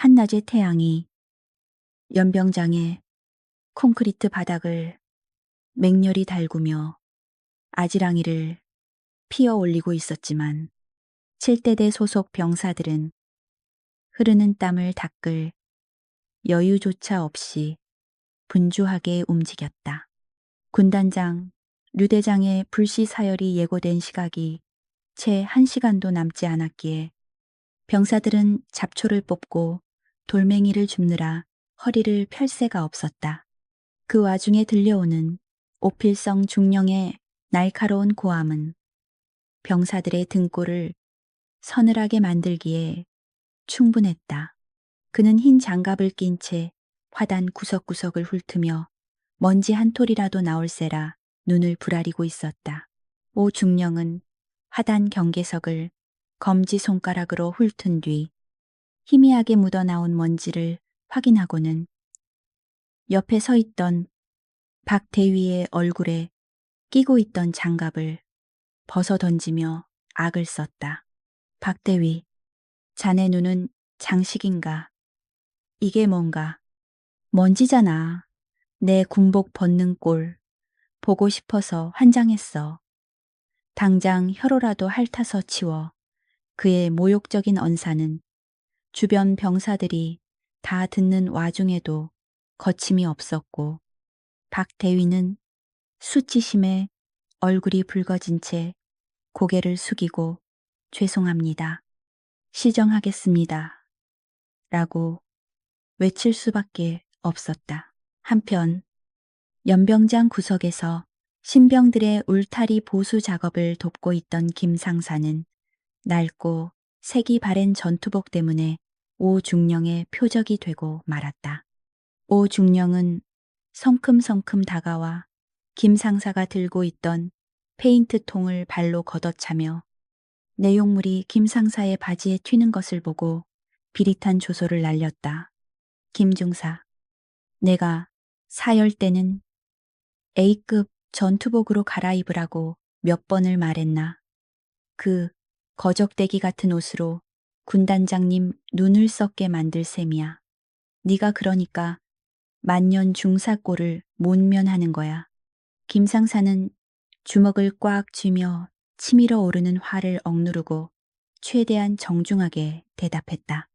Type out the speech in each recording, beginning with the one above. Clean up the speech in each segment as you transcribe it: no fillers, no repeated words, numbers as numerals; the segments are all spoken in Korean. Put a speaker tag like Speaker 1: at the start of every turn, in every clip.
Speaker 1: 한낮의 태양이 연병장의 콘크리트 바닥을 맹렬히 달구며 아지랑이를 피어 올리고 있었지만 7대대 소속 병사들은 흐르는 땀을 닦을 여유조차 없이 분주하게 움직였다. 군단장 류대장의 불시 사열이 예고된 시각이 채 1시간도 남지 않았기에 병사들은 잡초를 뽑고 돌멩이를 줍느라 허리를 펼 새가 없었다. 그 와중에 들려오는 오필성 중령의 날카로운 고함은 병사들의 등골을 서늘하게 만들기에 충분했다. 그는 흰 장갑을 낀 채 화단 구석구석을 훑으며 먼지 한 톨이라도 나올세라 눈을 부라리고 있었다. 오 중령은 화단 경계석을 검지 손가락으로 훑은 뒤 희미하게 묻어나온 먼지를 확인하고는 옆에 서 있던 박 대위의 얼굴에 끼고 있던 장갑을 벗어 던지며 악을 썼다. 박 대위, 자네 눈은 장식인가? 이게 뭔가? 먼지잖아. 내 군복 벗는 꼴 보고 싶어서 환장했어. 당장 혀로라도 핥아서 치워. 그의 모욕적인 언사는 주변 병사들이 다 듣는 와중에도 거침이 없었고 박 대위는 수치심에 얼굴이 붉어진 채 고개를 숙이고 죄송합니다. 시정하겠습니다. 라고 외칠 수밖에 없었다. 한편 연병장 구석에서 신병들의 울타리 보수 작업을 돕고 있던 김상사는 낡고 색이 바랜 전투복 때문에 오중령의 표적이 되고 말았다. 오중령은 성큼성큼 다가와 김상사가 들고 있던 페인트통을 발로 걷어차며 내용물이 김상사의 바지에 튀는 것을 보고 비릿한 조소를 날렸다. 김중사, 내가 사열 때는 A급 전투복으로 갈아입으라고 몇 번을 말했나. 그 거적대기 같은 옷으로 군단장님 눈을 썩게 만들 셈이야. 네가 그러니까 만년 중사꼴을 못 면하는 거야. 김상사는 주먹을 꽉 쥐며 치밀어 오르는 화를 억누르고 최대한 정중하게 대답했다.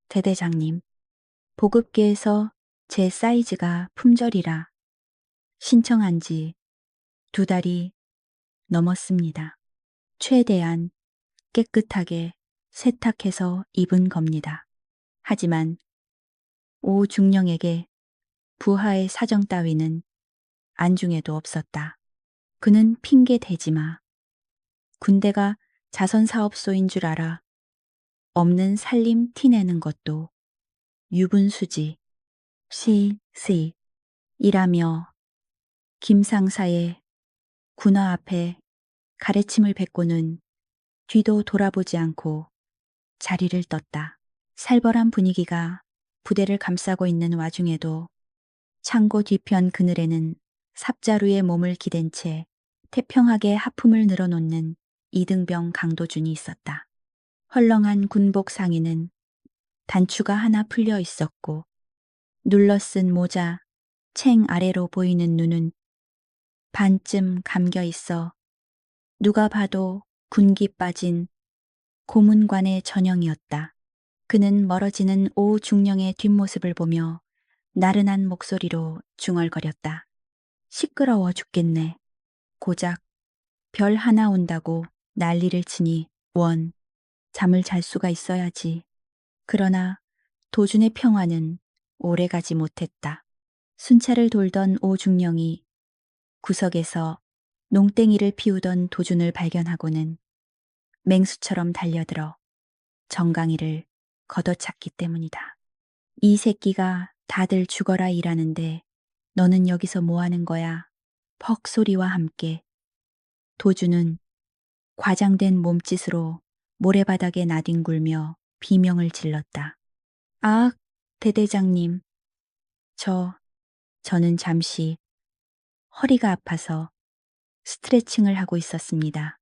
Speaker 1: 대대장님, 보급계에서 제 사이즈가 품절이라 신청한 지 2달이 넘었습니다. 최대한 깨끗하게 세탁해서 입은 겁니다. 하지만 오중령에게 부하의 사정 따위는 안중에도 없었다. 그는 핑계 대지 마. 군대가 자선사업소인 줄 알아. 없는 살림 티내는 것도 유분수지. 이라며 김상사의 군화 앞에 가래침을 뱉고는 뒤도 돌아보지 않고 자리를 떴다. 살벌한 분위기가 부대를 감싸고 있는 와중에도 창고 뒤편 그늘에는 삽자루에 몸을 기댄 채 태평하게 하품을 늘어놓는 이등병 강도준이 있었다. 헐렁한 군복 상의는 단추가 하나 풀려 있었고 눌러쓴 모자 챙 아래로 보이는 눈은 반쯤 감겨 있어 누가 봐도 군기 빠진 고문관의 전형이었다. 그는 멀어지는 오중령의 뒷모습을 보며 나른한 목소리로 중얼거렸다. 시끄러워 죽겠네. 고작 별 하나 온다고 난리를 치니 원, 잠을 잘 수가 있어야지. 그러나 도준의 평화는 오래가지 못했다. 순찰을 돌던 오중령이 구석에서 농땡이를 피우던 도준을 발견하고는 맹수처럼 달려들어 정강이를 걷어찼기 때문이다. 이 새끼가 다들 죽어라 일하는데 너는 여기서 뭐 하는 거야? 퍽 소리와 함께 도준은 과장된 몸짓으로 모래바닥에 나뒹굴며 비명을 질렀다. 아, 대대장님. 저는 잠시 허리가 아파서 스트레칭을 하고 있었습니다.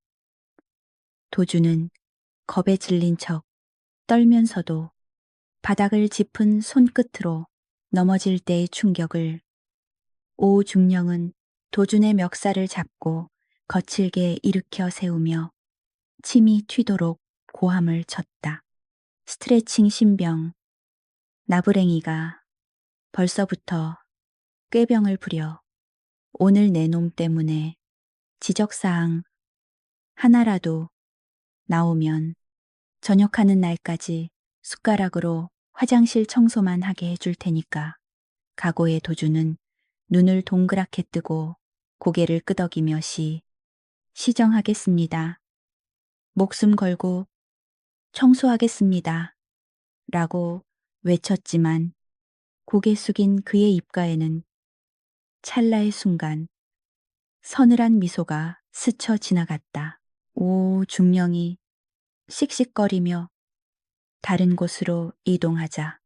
Speaker 1: 도준은 겁에 질린 척 떨면서도 바닥을 짚은 손끝으로 넘어질 때의 충격을 오중령은 도준의 멱살을 잡고 거칠게 일으켜 세우며 침이 튀도록 고함을 쳤다. 스트레칭 신병, 나부랭이가 벌써부터 꾀병을 부려 오늘 내 놈 때문에 지적사항 하나라도 나오면 저녁하는 날까지 숟가락으로 화장실 청소만 하게 해줄 테니까. 각오의 도주는 눈을 동그랗게 뜨고 고개를 끄덕이며 시정하겠습니다. 목숨 걸고 청소하겠습니다. 라고 외쳤지만 고개 숙인 그의 입가에는 찰나의 순간 서늘한 미소가 스쳐 지나갔다. 오 중령이 씩씩거리며 다른 곳으로 이동하자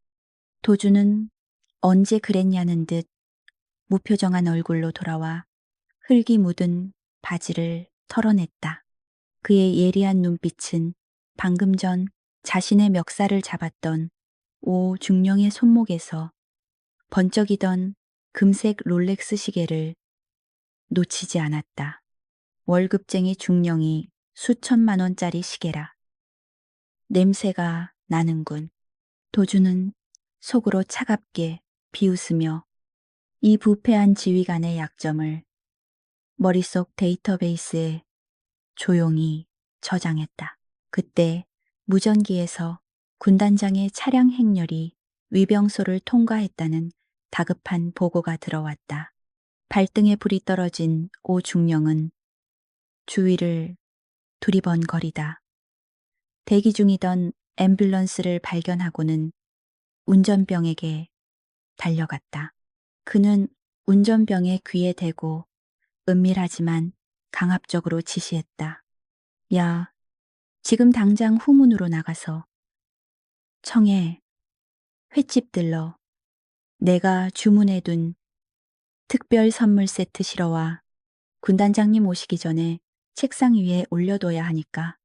Speaker 1: 도주는 언제 그랬냐는 듯 무표정한 얼굴로 돌아와 흙이 묻은 바지를 털어냈다. 그의 예리한 눈빛은 방금 전 자신의 멱살을 잡았던 오 중령의 손목에서 번쩍이던 금색 롤렉스 시계를 놓치지 않았다. 월급쟁이 중령이 수천만 원짜리 시계라. 냄새가 나는군. 도주는 속으로 차갑게 비웃으며 이 부패한 지휘관의 약점을 머릿속 데이터베이스에 조용히 저장했다. 그때 무전기에서 군단장의 차량 행렬이 위병소를 통과했다는 다급한 보고가 들어왔다. 발등에 불이 떨어진 오중령은 주위를 두리번거리다. 대기 중이던 앰뷸런스를 발견하고는 운전병에게 달려갔다. 그는 운전병의 귀에 대고 은밀하지만 강압적으로 지시했다. 야, 지금 당장 후문으로 나가서 청해 횟집 들러 내가 주문해둔 특별 선물 세트 실어와 군단장님 오시기 전에 책상 위에 올려둬야 하니까.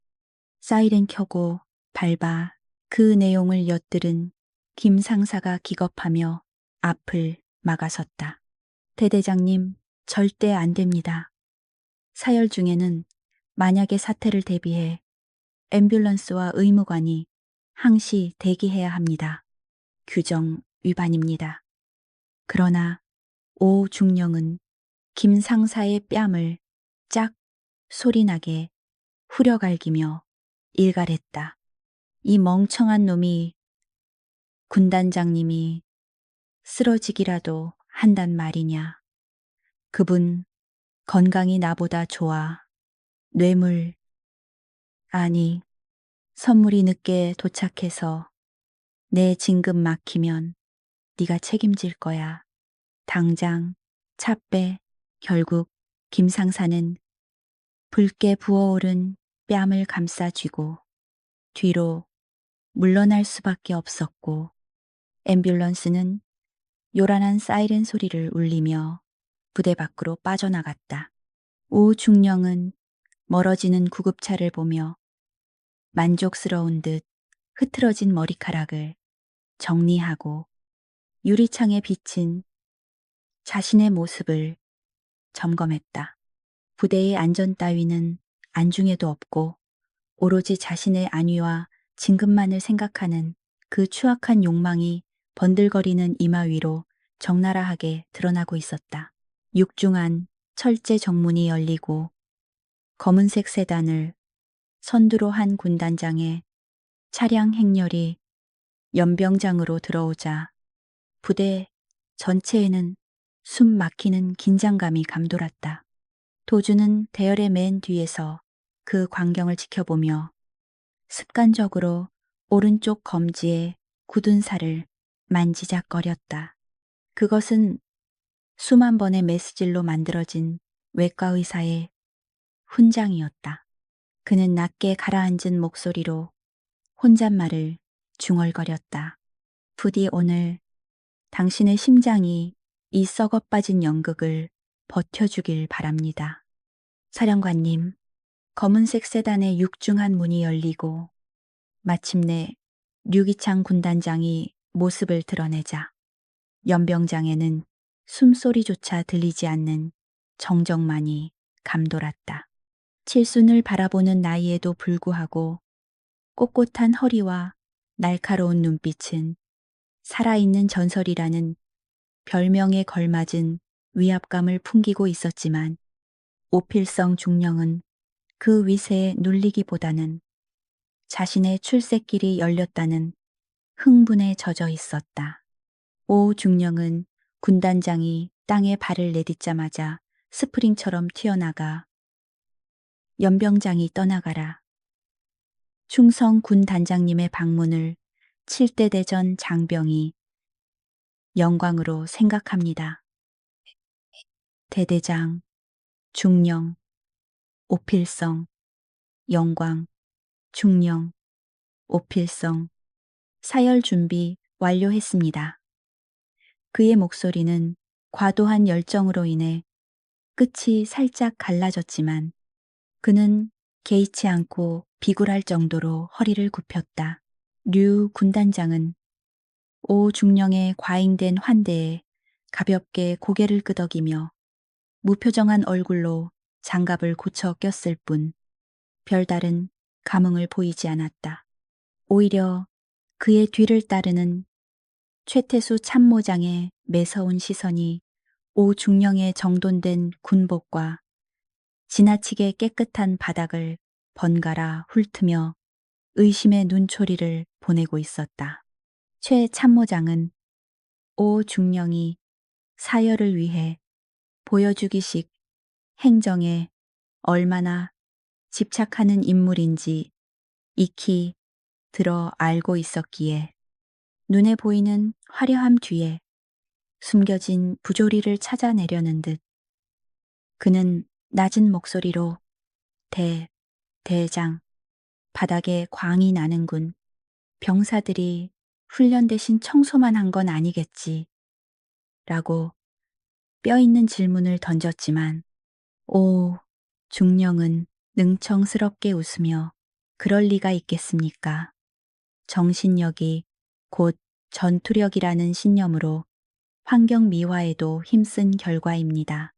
Speaker 1: 사이렌 켜고 밟아 그 내용을 엿들은 김 상사가 기겁하며 앞을 막아섰다. 대대장님, 절대 안 됩니다. 사열 중에는 만약의 사태를 대비해 앰뷸런스와 의무관이 항시 대기해야 합니다. 규정 위반입니다. 그러나 오 중령은 김 상사의 뺨을 짝 소리나게 후려갈기며 일갈했다. 이 멍청한 놈이 군단장님이 쓰러지기라도 한단 말이냐. 그분 건강이 나보다 좋아. 뇌물, 아니, 선물이 늦게 도착해서 내 진급 막히면 네가 책임질 거야. 당장 차 빼. 결국 김 상사는 붉게 부어오른 뺨을 감싸 쥐고 뒤로 물러날 수밖에 없었고 앰뷸런스는 요란한 사이렌 소리를 울리며 부대 밖으로 빠져나갔다. 오 중령은 멀어지는 구급차를 보며 만족스러운 듯 흐트러진 머리카락을 정리하고 유리창에 비친 자신의 모습을 점검했다. 부대의 안전 따위는 안중에도 없고 오로지 자신의 안위와 진급만을 생각하는 그 추악한 욕망이 번들거리는 이마 위로 적나라하게 드러나고 있었다. 육중한 철제 정문이 열리고 검은색 세단을 선두로 한 군단장의 차량 행렬이 연병장으로 들어오자 부대 전체에는 숨 막히는 긴장감이 감돌았다. 도주는 대열의 맨 뒤에서 그 광경을 지켜보며 습관적으로 오른쪽 검지에 굳은 살을 만지작거렸다. 그것은 수만 번의 메스질로 만들어진 외과 의사의 훈장이었다. 그는 낮게 가라앉은 목소리로 혼잣말을 중얼거렸다. 부디 오늘 당신의 심장이 이 썩어빠진 연극을 버텨주길 바랍니다. 사령관님, 검은색 세단의 육중한 문이 열리고 마침내 류기창 군단장이 모습을 드러내자 연병장에는 숨소리조차 들리지 않는 정적만이 감돌았다. 칠순을 바라보는 나이에도 불구하고 꼿꼿한 허리와 날카로운 눈빛은 살아있는 전설이라는 별명에 걸맞은 위압감을 풍기고 있었지만 오필성 중령은 그 위세에 눌리기보다는 자신의 출세길이 열렸다는 흥분에 젖어 있었다. 오 중령은 군단장이 땅에 발을 내딛자마자 스프링처럼 튀어나가 연병장이 떠나가라. 충성 군 단장님의 방문을 7대 대전 장병이 영광으로 생각합니다. 대대장, 중령, 오필성, 영광, 중령, 오필성, 사열 준비 완료했습니다. 그의 목소리는 과도한 열정으로 인해 끝이 살짝 갈라졌지만 그는 개의치 않고 비굴할 정도로 허리를 굽혔다. 류 군단장은 오 중령의 과잉된 환대에 가볍게 고개를 끄덕이며 무표정한 얼굴로 장갑을 고쳐 꼈을 뿐 별다른 감흥을 보이지 않았다. 오히려 그의 뒤를 따르는 최태수 참모장의 매서운 시선이 오 중령의 정돈된 군복과 지나치게 깨끗한 바닥을 번갈아 훑으며 의심의 눈초리를 보내고 있었다. 최 참모장은 오 중령이 사열을 위해 보여주기식 행정에 얼마나 집착하는 인물인지 익히 들어 알고 있었기에 눈에 보이는 화려함 뒤에 숨겨진 부조리를 찾아내려는 듯 그는 낮은 목소리로 대장, 바닥에 광이 나는군. 병사들이 훈련 대신 청소만 한 건 아니겠지. 라고 뼈있는 질문을 던졌지만 오 중령은 능청스럽게 웃으며 그럴 리가 있겠습니까? 정신력이 곧 전투력이라는 신념으로 환경 미화에도 힘쓴 결과입니다.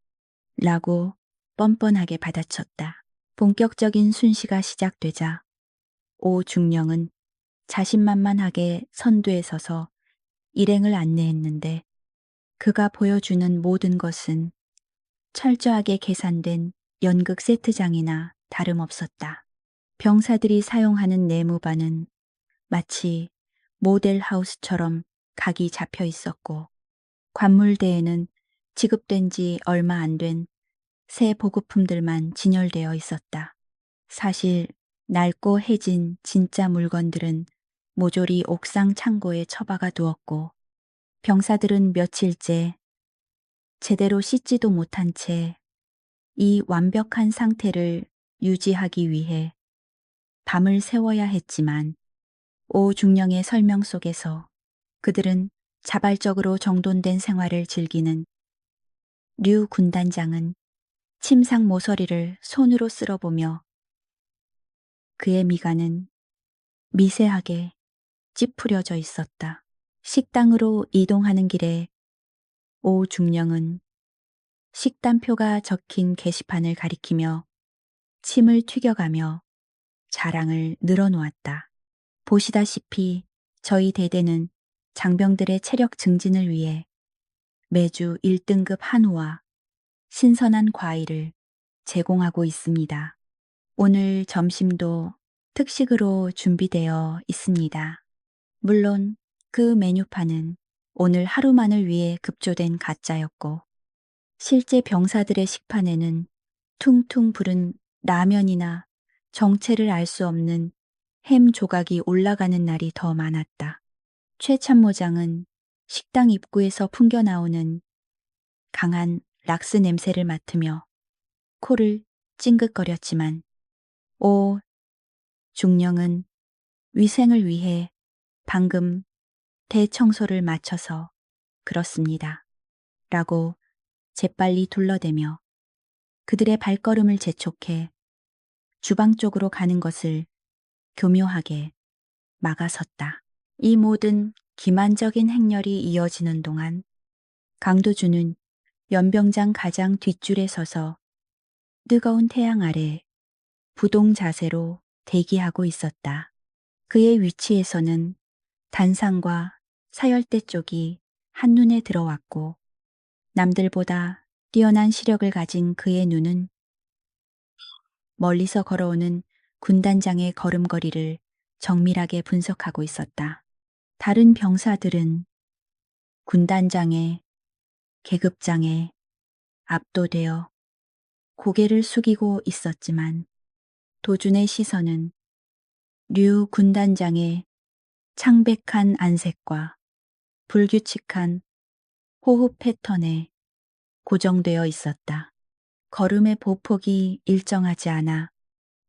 Speaker 1: 라고 뻔뻔하게 받아쳤다. 본격적인 순시가 시작되자 오 중령은 자신만만하게 선두에 서서 일행을 안내했는데 그가 보여주는 모든 것은 철저하게 계산된 연극 세트장이나 다름없었다. 병사들이 사용하는 내무반은 마치 모델하우스처럼 각이 잡혀 있었고 관물대에는 지급된 지 얼마 안 된 새 보급품들만 진열되어 있었다. 사실 낡고 해진 진짜 물건들은 모조리 옥상 창고에 처박아 두었고 병사들은 며칠째 제대로 씻지도 못한 채 이 완벽한 상태를 유지하기 위해 밤을 새워야 했지만 오 중령의 설명 속에서 그들은 자발적으로 정돈된 생활을 즐기는 류 군단장은 침상 모서리를 손으로 쓸어보며 그의 미간은 미세하게 찌푸려져 있었다. 식당으로 이동하는 길에 오 중령은 식단표가 적힌 게시판을 가리키며 침을 튀겨가며 자랑을 늘어놓았다. 보시다시피 저희 대대는 장병들의 체력 증진을 위해 매주 1등급 한우와 신선한 과일을 제공하고 있습니다. 오늘 점심도 특식으로 준비되어 있습니다. 물론 그 메뉴판은 오늘 하루만을 위해 급조된 가짜였고 실제 병사들의 식판에는 퉁퉁 부른 라면이나 정체를 알 수 없는 햄 조각이 올라가는 날이 더 많았다. 최 참모장은 식당 입구에서 풍겨나오는 강한 락스 냄새를 맡으며 코를 찡긋거렸지만 오 중령은 위생을 위해 방금 대청소를 마쳐서 그렇습니다. 라고 재빨리 둘러대며 그들의 발걸음을 재촉해 주방 쪽으로 가는 것을 교묘하게 막아섰다. 이 모든 기만적인 행렬이 이어지는 동안 강도주는 연병장 가장 뒷줄에 서서 뜨거운 태양 아래 부동 자세로 대기하고 있었다. 그의 위치에서는 단상과 사열대 쪽이 한눈에 들어왔고 남들보다 뛰어난 시력을 가진 그의 눈은 멀리서 걸어오는 군단장의 걸음걸이를 정밀하게 분석하고 있었다. 다른 병사들은 군단장의 계급장에 압도되어 고개를 숙이고 있었지만 도준의 시선은 류 군단장의 창백한 안색과 불규칙한 호흡 패턴에 고정되어 있었다. 걸음의 보폭이 일정하지 않아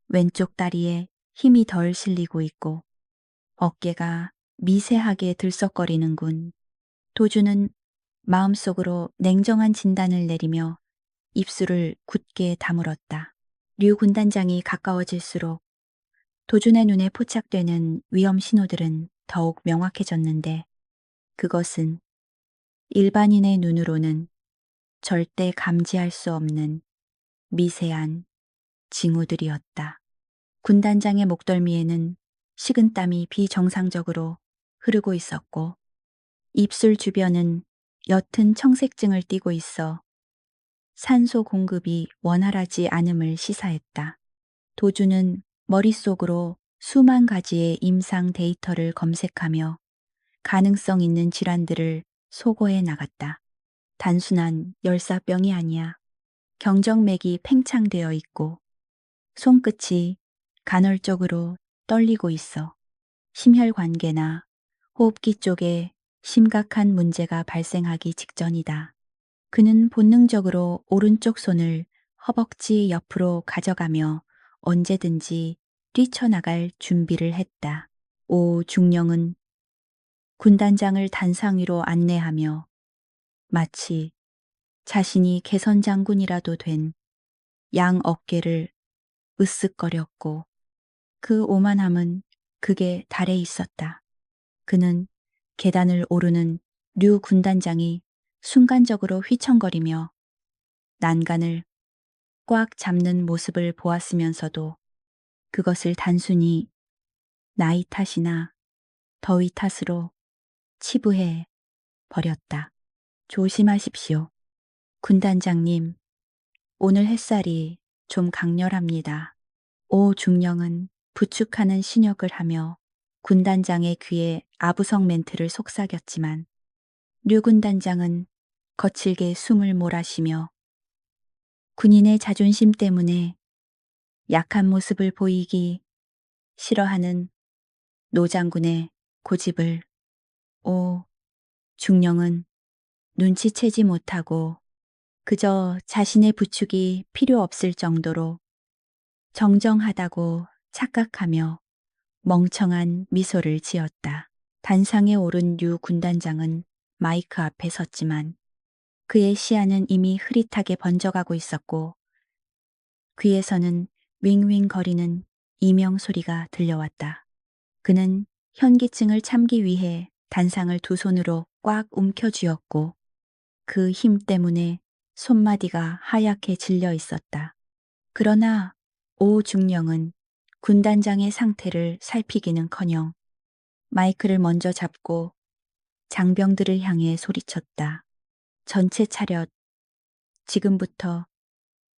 Speaker 1: 왼쪽 다리에 힘이 덜 실리고 있고 어깨가 미세하게 들썩거리는군. 도주는 마음속으로 냉정한 진단을 내리며 입술을 굳게 다물었다. 류 군단장이 가까워질수록 도준의 눈에 포착되는 위험 신호들은 더욱 명확해졌는데 그것은 일반인의 눈으로는 절대 감지할 수 없는 미세한 징후들이었다. 군단장의 목덜미에는 식은땀이 비정상적으로 흐르고 있었고 입술 주변은 옅은 청색증을 띠고 있어 산소 공급이 원활하지 않음을 시사했다. 도주는 머릿속으로 수만 가지의 임상 데이터를 검색하며 가능성 있는 질환들을 소거해 나갔다. 단순한 열사병이 아니야. 경정맥이 팽창되어 있고 손끝이 간헐적으로 떨리고 있어 심혈관계나 호흡기 쪽에 심각한 문제가 발생하기 직전이다. 그는 본능적으로 오른쪽 손을 허벅지 옆으로 가져가며 언제든지 뛰쳐나갈 준비를 했다. 오 중령은 군단장을 단상 위로 안내하며 마치 자신이 개선장군이라도 된 양 어깨를 으쓱거렸고 그 오만함은 극에 달해 있었다. 그는 계단을 오르는 류 군단장이 순간적으로 휘청거리며 난간을 꽉 잡는 모습을 보았으면서도 그것을 단순히 나이 탓이나 더위 탓으로 치부해 버렸다. 조심하십시오. 군단장님, 오늘 햇살이 좀 강렬합니다. 오 중령은 부축하는 신역을 하며 군단장의 귀에 아부성 멘트를 속삭였지만 류 군단장은 거칠게 숨을 몰아쉬며 군인의 자존심 때문에 약한 모습을 보이기 싫어하는 노장군의 고집을 오 중령은 눈치채지 못하고 그저 자신의 부축이 필요 없을 정도로 정정하다고 착각하며 멍청한 미소를 지었다. 단상에 오른 류 군단장은 마이크 앞에 섰지만 그의 시야는 이미 흐릿하게 번져가고 있었고 귀에서는 윙윙 거리는 이명 소리가 들려왔다. 그는 현기증을 참기 위해 단상을 두 손으로 꽉 움켜쥐었고 그 힘 때문에 손마디가 하얗게 질려 있었다. 그러나 오 중령은 군단장의 상태를 살피기는커녕 마이크를 먼저 잡고 장병들을 향해 소리쳤다. 전체 차렷, 지금부터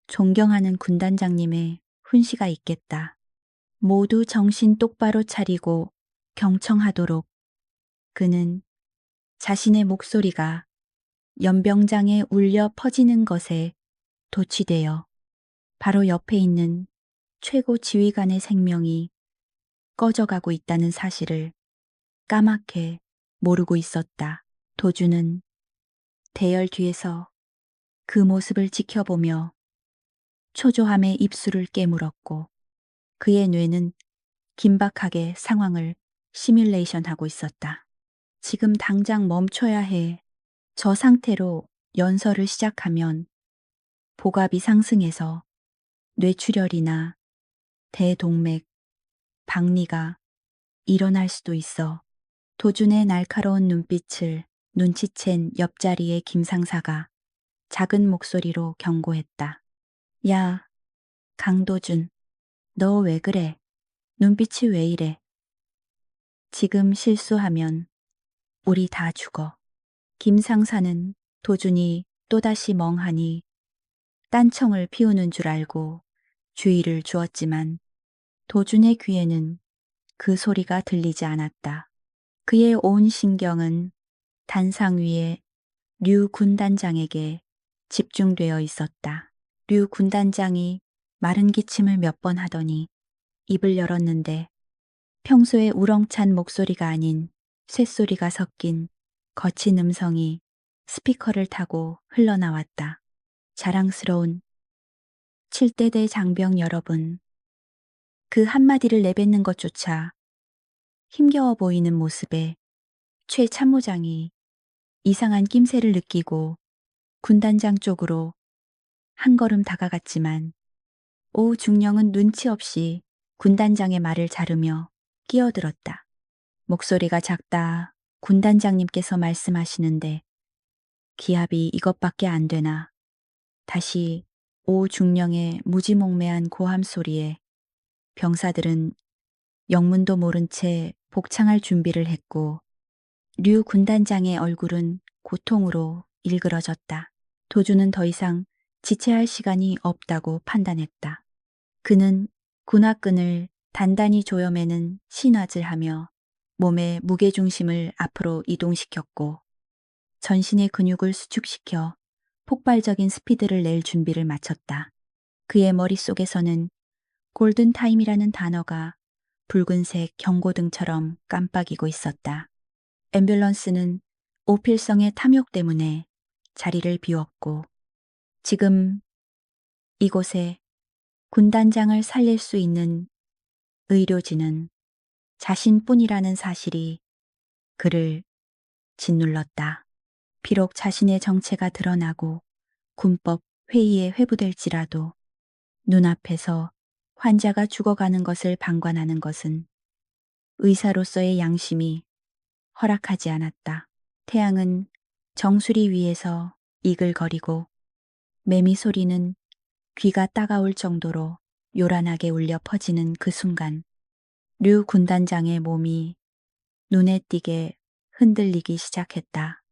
Speaker 1: 존경하는 군단장님의 훈시가 있겠다. 모두 정신 똑바로 차리고 경청하도록. 그는 자신의 목소리가 연병장에 울려 퍼지는 것에 도취되어 바로 옆에 있는 최고 지휘관의 생명이 꺼져가고 있다는 사실을 까맣게 모르고 있었다. 도주는 대열 뒤에서 그 모습을 지켜보며 초조함에 입술을 깨물었고 그의 뇌는 긴박하게 상황을 시뮬레이션하고 있었다. 지금 당장 멈춰야 해. 저 상태로 연설을 시작하면 복압이 상승해서 뇌출혈이나 대동맥, 박리가 일어날 수도 있어. 도준의 날카로운 눈빛을 눈치챈 옆자리의 김상사가 작은 목소리로 경고했다. 야, 강도준, 너 왜 그래? 눈빛이 왜 이래? 지금 실수하면 우리 다 죽어. 김상사는 도준이 또다시 멍하니 딴청을 피우는 줄 알고 주의를 주었지만 도준의 귀에는 그 소리가 들리지 않았다. 그의 온 신경은 단상 위에 류 군단장에게 집중되어 있었다. 류 군단장이 마른 기침을 몇 번 하더니 입을 열었는데 평소의 우렁찬 목소리가 아닌 쇳소리가 섞인 거친 음성이 스피커를 타고 흘러나왔다. 자랑스러운 7대대 장병 여러분. 그 한마디를 내뱉는 것조차 힘겨워 보이는 모습에 최 참모장이 이상한 낌새를 느끼고 군단장 쪽으로 한 걸음 다가갔지만 오 중령은 눈치 없이 군단장의 말을 자르며 끼어들었다. 목소리가 작다. 군단장님께서 말씀하시는데 기합이 이것밖에 안 되나. 다시 오 중령의 무지몽매한 고함 소리에 병사들은 영문도 모른 채 복창할 준비를 했고 류 군단장의 얼굴은 고통으로 일그러졌다. 도주는 더 이상 지체할 시간이 없다고 판단했다. 그는 군화끈을 단단히 조여매는 신화질하며 몸의 무게중심을 앞으로 이동시켰고 전신의 근육을 수축시켜 폭발적인 스피드를 낼 준비를 마쳤다. 그의 머릿속에서는 골든타임이라는 단어가 붉은색 경고등처럼 깜빡이고 있었다. 앰뷸런스는 오필성의 탐욕 때문에 자리를 비웠고 지금 이곳에 군단장을 살릴 수 있는 의료진은 자신뿐이라는 사실이 그를 짓눌렀다. 비록 자신의 정체가 드러나고 군법 회의에 회부될지라도 눈앞에서 환자가 죽어가는 것을 방관하는 것은 의사로서의 양심이 허락하지 않았다. 태양은 정수리 위에서 이글거리고 매미 소리는 귀가 따가울 정도로 요란하게 울려 퍼지는 그 순간 류 군단장의 몸이 눈에 띄게 흔들리기 시작했다.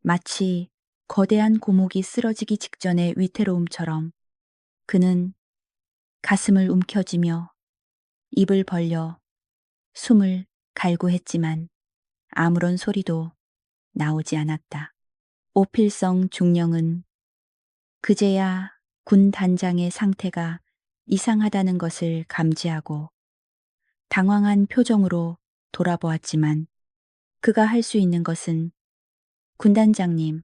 Speaker 1: 마치 거대한 고목이 쓰러지기 직전의 위태로움처럼 그는 가슴을 움켜쥐며 입을 벌려 숨을 갈구했지만 아무런 소리도 나오지 않았다. 오필성 중령은 그제야 군 단장의 상태가 이상하다는 것을 감지하고 당황한 표정으로 돌아보았지만 그가 할 수 있는 것은 군단장님,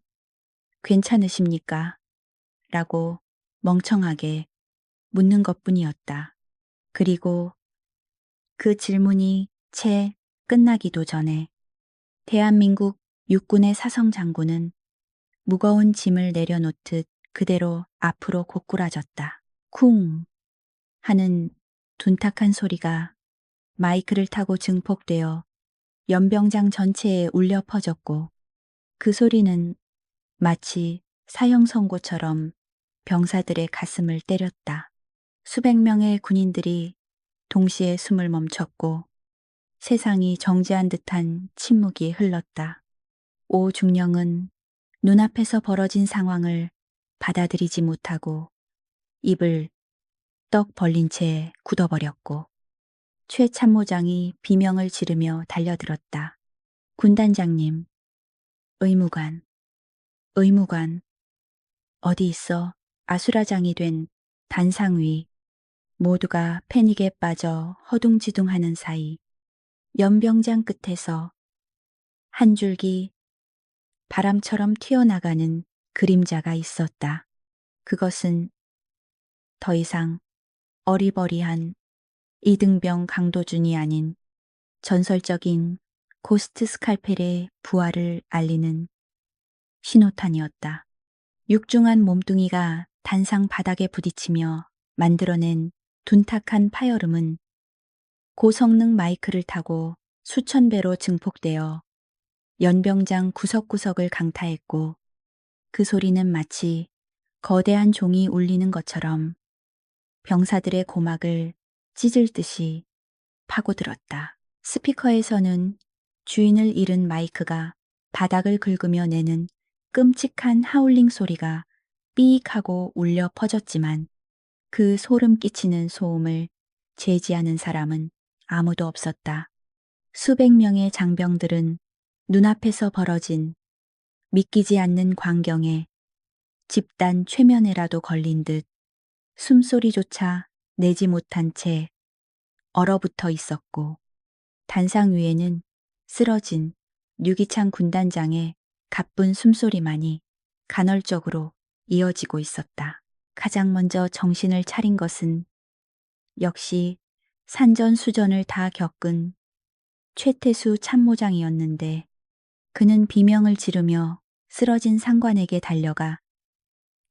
Speaker 1: 괜찮으십니까? 라고 멍청하게 묻는 것뿐이었다. 그리고 그 질문이 채 끝나기도 전에 대한민국 육군의 사성 장군은 무거운 짐을 내려놓듯 그대로 앞으로 고꾸라졌다. 쿵 하는 둔탁한 소리가 마이크를 타고 증폭되어 연병장 전체에 울려 퍼졌고 그 소리는 마치 사형 선고처럼 병사들의 가슴을 때렸다. 수백 명의 군인들이 동시에 숨을 멈췄고 세상이 정지한 듯한 침묵이 흘렀다. 오 중령은 눈앞에서 벌어진 상황을 받아들이지 못하고 입을 떡 벌린 채 굳어버렸고 최 참모장이 비명을 지르며 달려들었다. 군단장님, 의무관, 의무관, 어디 있어? 아수라장이 된 단상 위 모두가 패닉에 빠져 허둥지둥하는 사이 연병장 끝에서 한 줄기 바람처럼 튀어나가는 그림자가 있었다. 그것은 더 이상 어리버리한 이등병 강도준이 아닌 전설적인 고스트 스칼펠의 부활을 알리는 신호탄이었다. 육중한 몸뚱이가 단상 바닥에 부딪히며 만들어낸 둔탁한 파열음은 고성능 마이크를 타고 수천 배로 증폭되어 연병장 구석구석을 강타했고 그 소리는 마치 거대한 종이 울리는 것처럼 병사들의 고막을 찢을 듯이 파고들었다. 스피커에서는 주인을 잃은 마이크가 바닥을 긁으며 내는 끔찍한 하울링 소리가 삐익하고 울려 퍼졌지만 그 소름 끼치는 소음을 제지하는 사람은 아무도 없었다. 수백 명의 장병들은 눈앞에서 벌어진 믿기지 않는 광경에 집단 최면에라도 걸린 듯 숨소리조차 내지 못한 채 얼어붙어 있었고 단상 위에는 쓰러진 류기창 군단장의 가쁜 숨소리만이 간헐적으로 이어지고 있었다. 가장 먼저 정신을 차린 것은 역시 산전수전을 다 겪은 최태수 참모장이었는데 그는 비명을 지르며 쓰러진 상관에게 달려가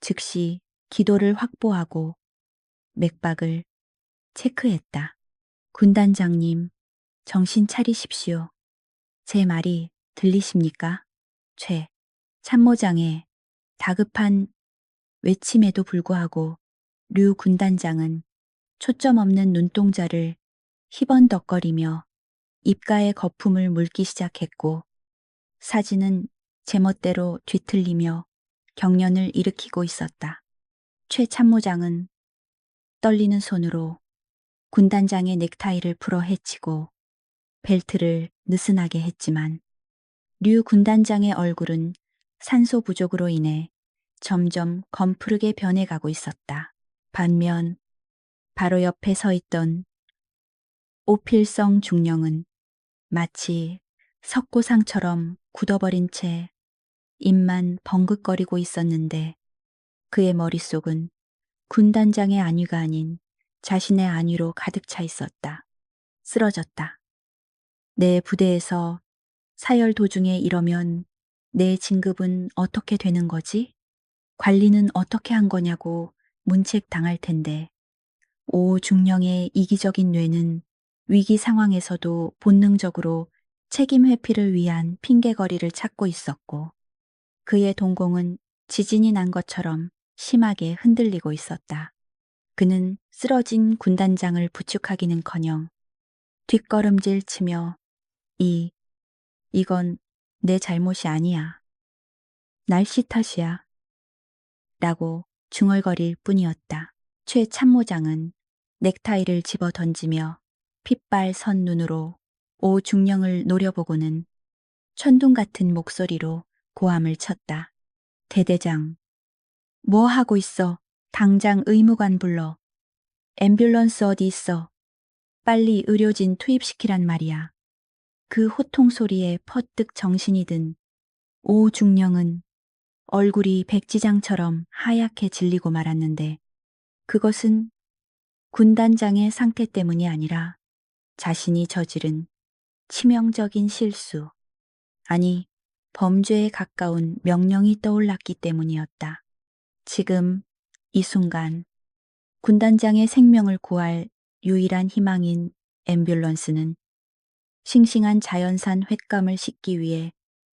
Speaker 1: 즉시 기도를 확보하고 맥박을 체크했다. 군단장님, 정신 차리십시오. 제 말이 들리십니까? 최 참모장의 다급한 외침에도 불구하고 류 군단장은 초점 없는 눈동자를 희번덕거리며 입가에 거품을 물기 시작했고 사진은 제멋대로 뒤틀리며 경련을 일으키고 있었다. 최 참모장은 떨리는 손으로 군단장의 넥타이를 풀어 헤치고 벨트를 느슨하게 했지만 류 군단장의 얼굴은 산소 부족으로 인해 점점 검푸르게 변해가고 있었다. 반면 바로 옆에 서 있던 오필성 중령은 마치 석고상처럼 굳어버린 채 입만 벙긋거리고 있었는데 그의 머릿속은 군단장의 안위가 아닌 자신의 안위로 가득 차 있었다. 쓰러졌다. 내 부대에서 사열 도중에 이러면 내 진급은 어떻게 되는 거지? 관리는 어떻게 한 거냐고 문책당할 텐데 오 중령의 이기적인 뇌는 위기 상황에서도 본능적으로 책임 회피를 위한 핑계거리를 찾고 있었고 그의 동공은 지진이 난 것처럼 심하게 흔들리고 있었다. 그는 쓰러진 군단장을 부축하기는커녕 뒷걸음질 치며 이건 내 잘못이 아니야. 날씨 탓이야. 라고 중얼거릴 뿐이었다. 최 참모장은 넥타이를 집어 던지며 핏발 선 눈으로 오 중령을 노려보고는 천둥 같은 목소리로 고함을 쳤다. 대대장, 뭐 하고 있어? 당장 의무관 불러. 앰뷸런스 어디 있어? 빨리 의료진 투입시키란 말이야. 그 호통 소리에 퍼뜩 정신이 든 오 중령은 얼굴이 백지장처럼 하얗게 질리고 말았는데 그것은 군단장의 상태 때문이 아니라 자신이 저지른 치명적인 실수, 아니 범죄에 가까운 명령이 떠올랐기 때문이었다. 지금 이 순간 군단장의 생명을 구할 유일한 희망인 앰뷸런스는 싱싱한 자연산 횟감을 싣기 위해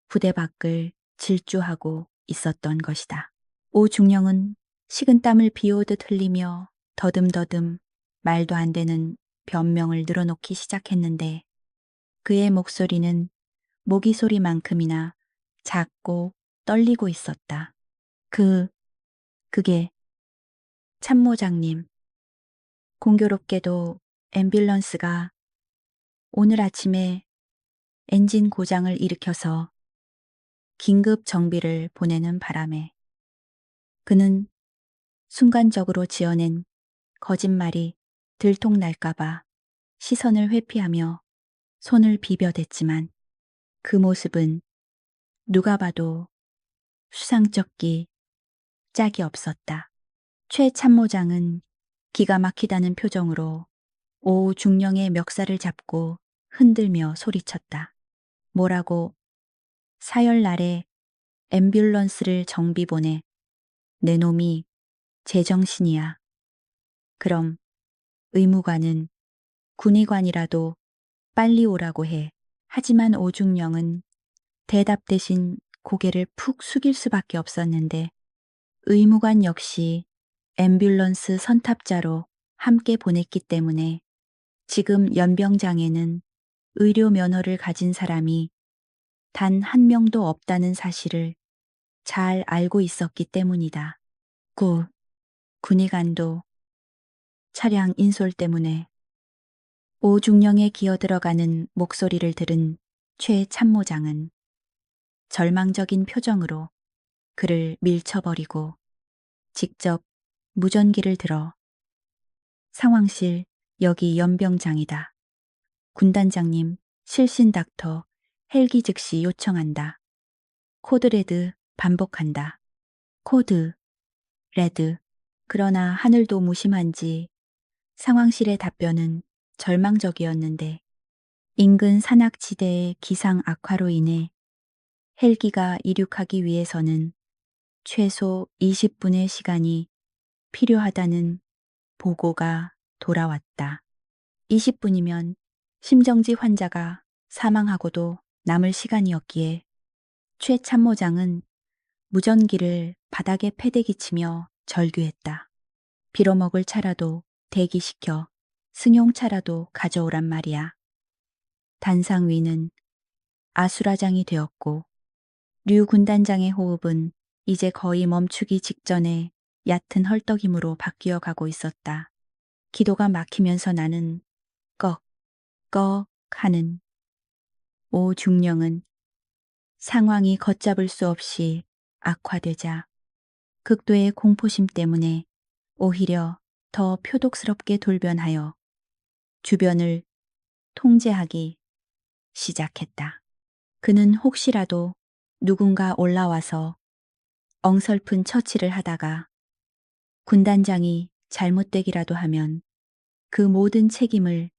Speaker 1: 부대 밖을 질주하고 있었던 것이다. 오 중령은 식은땀을 비오듯 흘리며 더듬더듬 말도 안 되는 변명을 늘어놓기 시작했는데 그의 목소리는 모기 소리만큼이나 작고 떨리고 있었다. 그게 참모장님. 공교롭게도 앰뷸런스가 오늘 아침에 엔진 고장을 일으켜서 긴급 정비를 보내는 바람에 그는 순간적으로 지어낸 거짓말이 들통날까봐 시선을 회피하며 손을 비벼댔지만 그 모습은 누가 봐도 수상쩍기 짝이 없었다. 최 참모장은 기가 막히다는 표정으로 오 중령의 멱살을 잡고 흔들며 소리쳤다. 뭐라고 사열 날에 앰뷸런스를 정비 보내. 내 놈이 제정신이야. 그럼 의무관은 군의관이라도 빨리 오라고 해. 하지만 오중령은 대답 대신 고개를 푹 숙일 수밖에 없었는데 의무관 역시 앰뷸런스 선탑자로 함께 보냈기 때문에 지금 연병장에는 의료 면허를 가진 사람이 단 한 명도 없다는 사실을 잘 알고 있었기 때문이다. 군의관도 차량 인솔 때문에 오중령에 기어들어가는 목소리를 들은 최 참모장은 절망적인 표정으로 그를 밀쳐버리고 직접 무전기를 들어 상황실 여기 연병장이다. 군단장님 실신 닥터 헬기 즉시 요청한다. 코드레드 반복한다. 코드 레드. 그러나 하늘도 무심한지 상황실의 답변은 절망적이었는데 인근 산악지대의 기상 악화로 인해 헬기가 이륙하기 위해서는 최소 20분의 시간이 필요하다는 보고가 돌아왔다. 20분이면 심정지 환자가 사망하고도 남을 시간이었기에 최 참모장은 무전기를 바닥에 패대기치며 절규했다. 빌어먹을 차라도 대기시켜 승용차라도 가져오란 말이야. 단상 위는 아수라장이 되었고 류 군단장의 호흡은 이제 거의 멈추기 직전에 얕은 헐떡임으로 바뀌어 가고 있었다. 기도가 막히면서 나는 꺽꺽 하는 오중령은 상황이 걷잡을 수 없이 악화되자 극도의 공포심 때문에 오히려 더 표독스럽게 돌변하여 주변을 통제하기 시작했다. 그는 혹시라도 누군가 올라와서 엉설픈 처치를 하다가 군단장이 잘못되기라도 하면 그 모든 책임을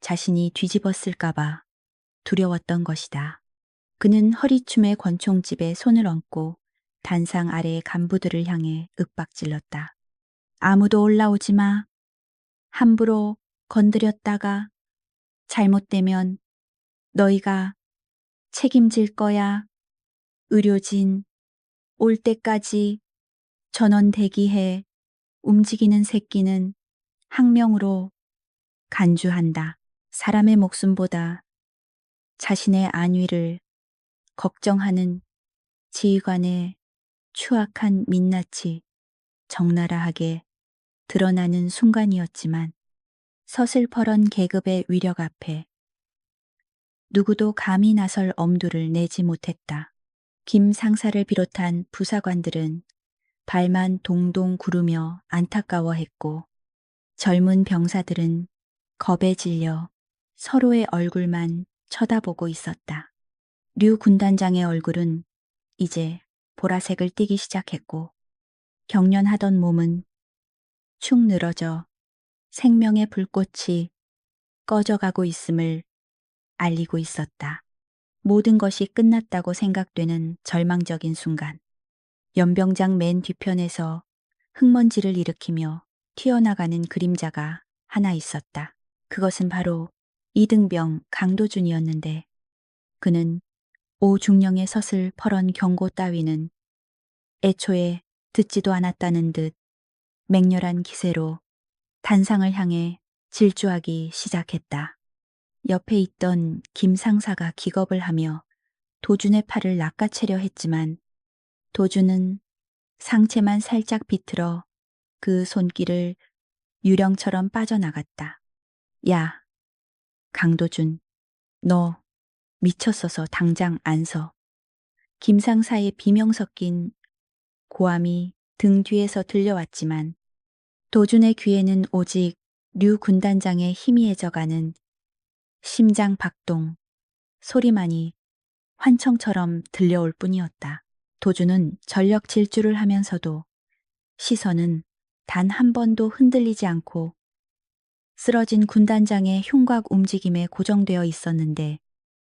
Speaker 1: 자신이 뒤집었을까봐 두려웠던 것이다. 그는 허리춤의 권총집에 손을 얹고 단상 아래의 간부들을 향해 윽박질렀다. 아무도 올라오지 마. 함부로 건드렸다가 잘못되면 너희가 책임질 거야. 의료진 올 때까지 전원 대기해. 움직이는 새끼는 항명으로 간주한다. 사람의 목숨보다 자신의 안위를 걱정하는 지휘관의 추악한 민낯이 적나라하게 드러나는 순간이었지만 서슬퍼런 계급의 위력 앞에 누구도 감히 나설 엄두를 내지 못했다. 김 상사를 비롯한 부사관들은 발만 동동 구르며 안타까워했고 젊은 병사들은 겁에 질려 서로의 얼굴만 쳐다보고 있었다. 류 군단장의 얼굴은 이제 보라색을 띠기 시작했고 경련하던 몸은 축 늘어져 생명의 불꽃이 꺼져가고 있음을 알리고 있었다. 모든 것이 끝났다고 생각되는 절망적인 순간 연병장 맨 뒤편에서 흙먼지를 일으키며 튀어나가는 그림자가 하나 있었다. 그것은 바로 이등병 강도준이었는데 그는 오중령의 서슬퍼런 경고 따위는 애초에 듣지도 않았다는 듯 맹렬한 기세로 단상을 향해 질주하기 시작했다. 옆에 있던 김 상사가 기겁을 하며 도준의 팔을 낚아채려 했지만 도준은 상체만 살짝 비틀어 그 손길을 유령처럼 빠져나갔다. 야, 강도준, 너 미쳤어서 당장 안 서. 김 상사의 비명 섞인 고함이 등 뒤에서 들려왔지만 도준의 귀에는 오직 류 군단장의 희미해져가는 심장 박동 소리만이 환청처럼 들려올 뿐이었다. 도준은 전력 질주를 하면서도 시선은 단 한 번도 흔들리지 않고 쓰러진 군단장의 흉곽 움직임에 고정되어 있었는데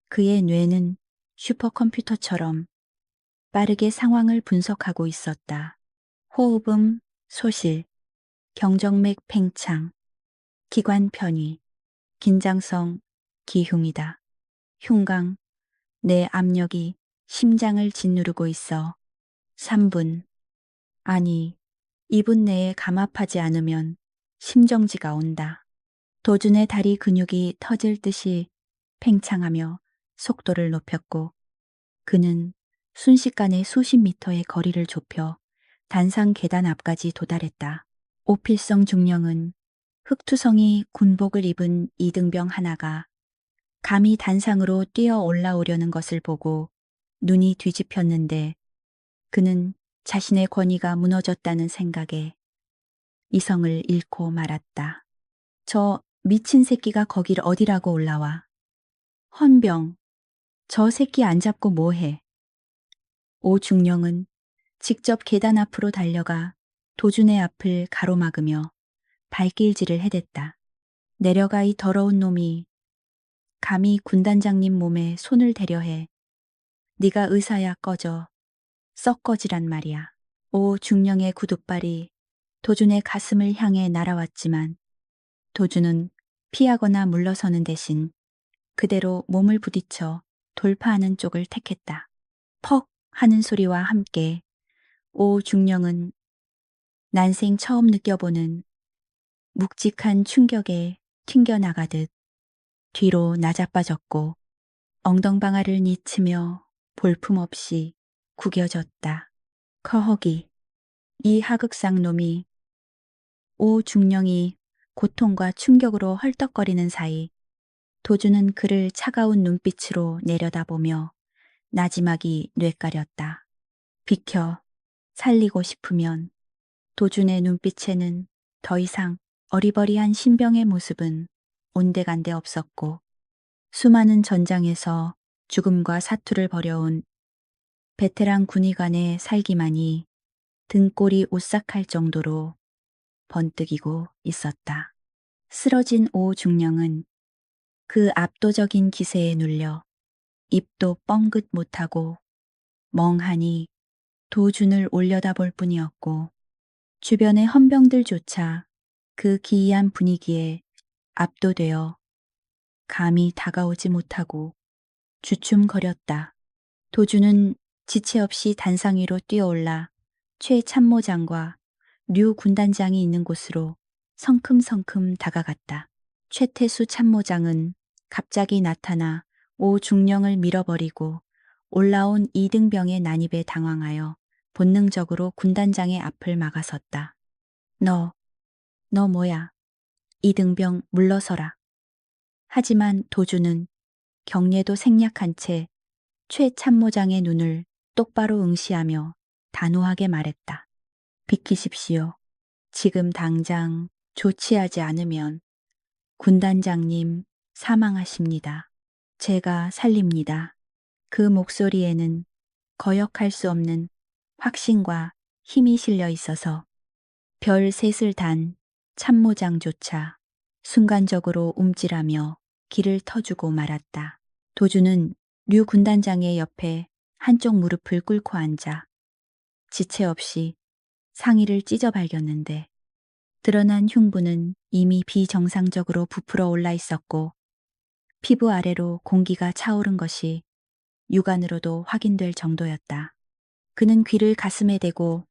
Speaker 1: 그의 뇌는 슈퍼컴퓨터처럼 빠르게 상황을 분석하고 있었다. 호흡음, 소실, 경정맥 팽창, 기관 편위, 긴장성, 기흉이다. 흉강, 내 압력이 심장을 짓누르고 있어. 3분, 아니, 2분 내에 감압하지 않으면 심정지가 온다. 도준의 다리 근육이 터질 듯이 팽창하며 속도를 높였고 그는 순식간에 수십 미터의 거리를 좁혀 단상 계단 앞까지 도달했다. 오필성 중령은 흑투성이 군복을 입은 이등병 하나가 감히 단상으로 뛰어 올라오려는 것을 보고 눈이 뒤집혔는데 그는 자신의 권위가 무너졌다는 생각에 이성을 잃고 말았다. 저 미친 새끼가 거길 어디라고 올라와. 헌병, 저 새끼 안 잡고 뭐해. 오중령은 직접 계단 앞으로 달려가 도준의 앞을 가로막으며 발길질을 해댔다. 내려가 이 더러운 놈이 감히 군단장님 몸에 손을 대려 해. 네가 의사야 꺼져. 썩 꺼지란 말이야. 오중령의 구둣발이 도준의 가슴을 향해 날아왔지만 도준은 피하거나 물러서는 대신 그대로 몸을 부딪혀 돌파하는 쪽을 택했다. 퍽 하는 소리와 함께 오중령은 난생 처음 느껴보는 묵직한 충격에 튕겨나가듯 뒤로 나자빠졌고 엉덩방아를 니치며 볼품없이 구겨졌다. 커허기, 이 하극상 놈이. 오중령이 고통과 충격으로 헐떡거리는 사이 도주는 그를 차가운 눈빛으로 내려다보며 나지막이 뇌까렸다. 비켜, 살리고 싶으면. 도준의 눈빛에는 더 이상 어리버리한 신병의 모습은 온데간데 없었고 수많은 전장에서 죽음과 사투를 벌여온 베테랑 군의관의 살기만이 등골이 오싹할 정도로 번뜩이고 있었다. 쓰러진 오중령은 그 압도적인 기세에 눌려 입도 뻥긋 못하고 멍하니 도준을 올려다볼 뿐이었고 주변의 헌병들조차 그 기이한 분위기에 압도되어 감히 다가오지 못하고 주춤거렸다. 도준은 지체 없이 단상 위로 뛰어올라 최 참모장과 류 군단장이 있는 곳으로 성큼성큼 다가갔다. 최태수 참모장은 갑자기 나타나 오중령을 밀어버리고 올라온 이등병의 난입에 당황하여 본능적으로 군단장의 앞을 막아섰다. 너 뭐야? 이등병 물러서라. 하지만 도주는 경례도 생략한 채 최 참모장의 눈을 똑바로 응시하며 단호하게 말했다. 비키십시오. 지금 당장 조치하지 않으면 군단장님 사망하십니다. 제가 살립니다. 그 목소리에는 거역할 수 없는 확신과 힘이 실려 있어서 별 셋을 단 참모장조차 순간적으로 움찔하며 길을 터주고 말았다. 도주는 류 군단장의 옆에 한쪽 무릎을 꿇고 앉아 지체 없이 상의를 찢어 발겼는데 드러난 흉부는 이미 비정상적으로 부풀어 올라 있었고 피부 아래로 공기가 차오른 것이 육안으로도 확인될 정도였다. 그는 귀를 가슴에 대고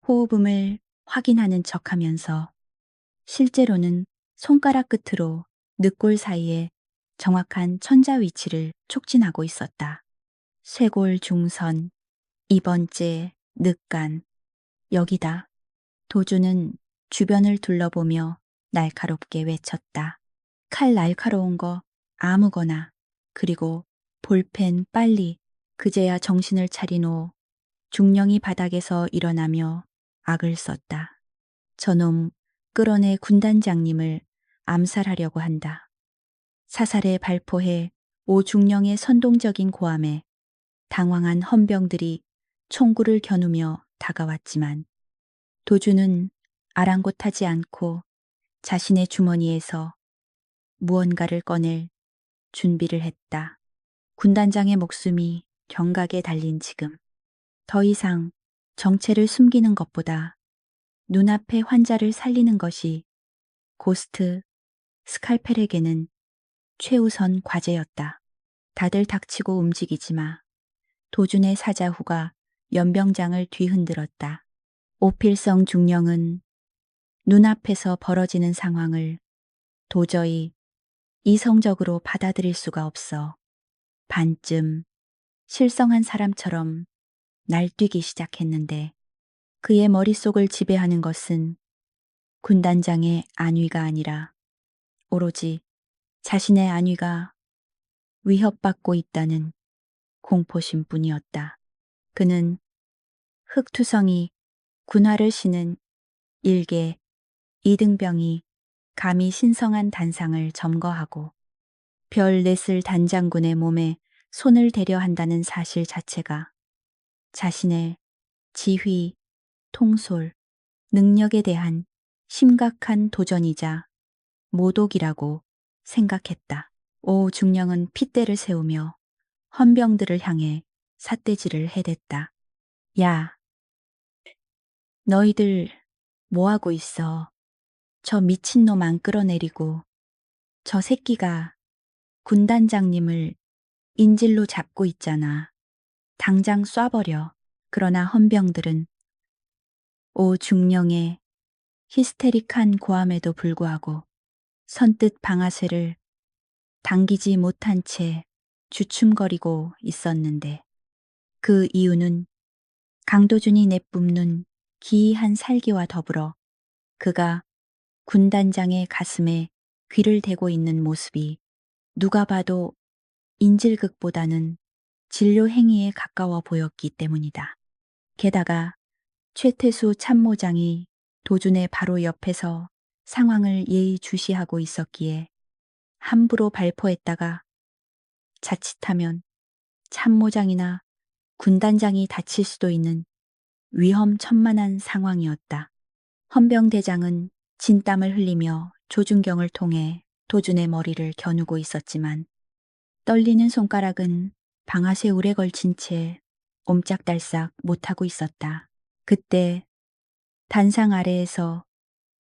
Speaker 1: 호흡음을 확인하는 척하면서 실제로는 손가락 끝으로 늑골 사이에 정확한 천자 위치를 촉진하고 있었다. 쇄골 중선, 2번째 늑간, 여기다. 도주는 주변을 둘러보며 날카롭게 외쳤다. 칼 날카로운 거 아무거나, 그리고 볼펜 빨리. 그제야 정신을 차린 후 중령이 바닥에서 일어나며 악을 썼다. 저놈 끌어내 군단장님을 암살하려고 한다. 사살에 발포해 오중령의 선동적인 고함에 당황한 헌병들이 총구를 겨누며 다가왔지만 도주는 아랑곳하지 않고 자신의 주머니에서 무언가를 꺼낼 준비를 했다. 군단장의 목숨이 경각에 달린 지금 더 이상 정체를 숨기는 것보다 눈앞의 환자를 살리는 것이 고스트 스칼펠에게는 최우선 과제였다. 다들 닥치고 움직이지 마. 도준의 사자후가 연병장을 뒤흔들었다. 오필성 중령은 눈앞에서 벌어지는 상황을 도저히 이성적으로 받아들일 수가 없어 반쯤 실성한 사람처럼 날뛰기 시작했는데 그의 머릿속을 지배하는 것은 군단장의 안위가 아니라 오로지 자신의 안위가 위협받고 있다는 공포심 뿐이었다. 그는 흑투성이 군화를 신은 일개 이등병이 감히 신성한 단상을 점거하고 별 넷을 단장군의 몸에 손을 대려 한다는 사실 자체가 자신의 지휘, 통솔, 능력에 대한 심각한 도전이자 모독이라고 생각했다. 오 중령은 핏대를 세우며 헌병들을 향해 삿대질을 해댔다. 야, 너희들 뭐하고 있어? 저 미친놈 안 끌어내리고 저 새끼가 군단장님을 인질로 잡고 있잖아. 당장 쏴버려. 그러나 헌병들은 오 중령의 히스테릭한 고함에도 불구하고 선뜻 방아쇠를 당기지 못한 채 주춤거리고 있었는데 그 이유는 강도준이 내뿜는 기이한 살기와 더불어 그가 군단장의 가슴에 귀를 대고 있는 모습이 누가 봐도 인질극보다는 진료 행위에 가까워 보였기 때문이다. 게다가 최태수 참모장이 도준의 바로 옆에서 상황을 예의주시하고 있었기에 함부로 발포했다가 자칫하면 참모장이나 군단장이 다칠 수도 있는 위험천만한 상황이었다. 헌병대장은 진땀을 흘리며 조준경을 통해 도준의 머리를 겨누고 있었지만 떨리는 손가락은 방아쇠 울에 걸친 채 옴짝달싹 못하고 있었다. 그때 단상 아래에서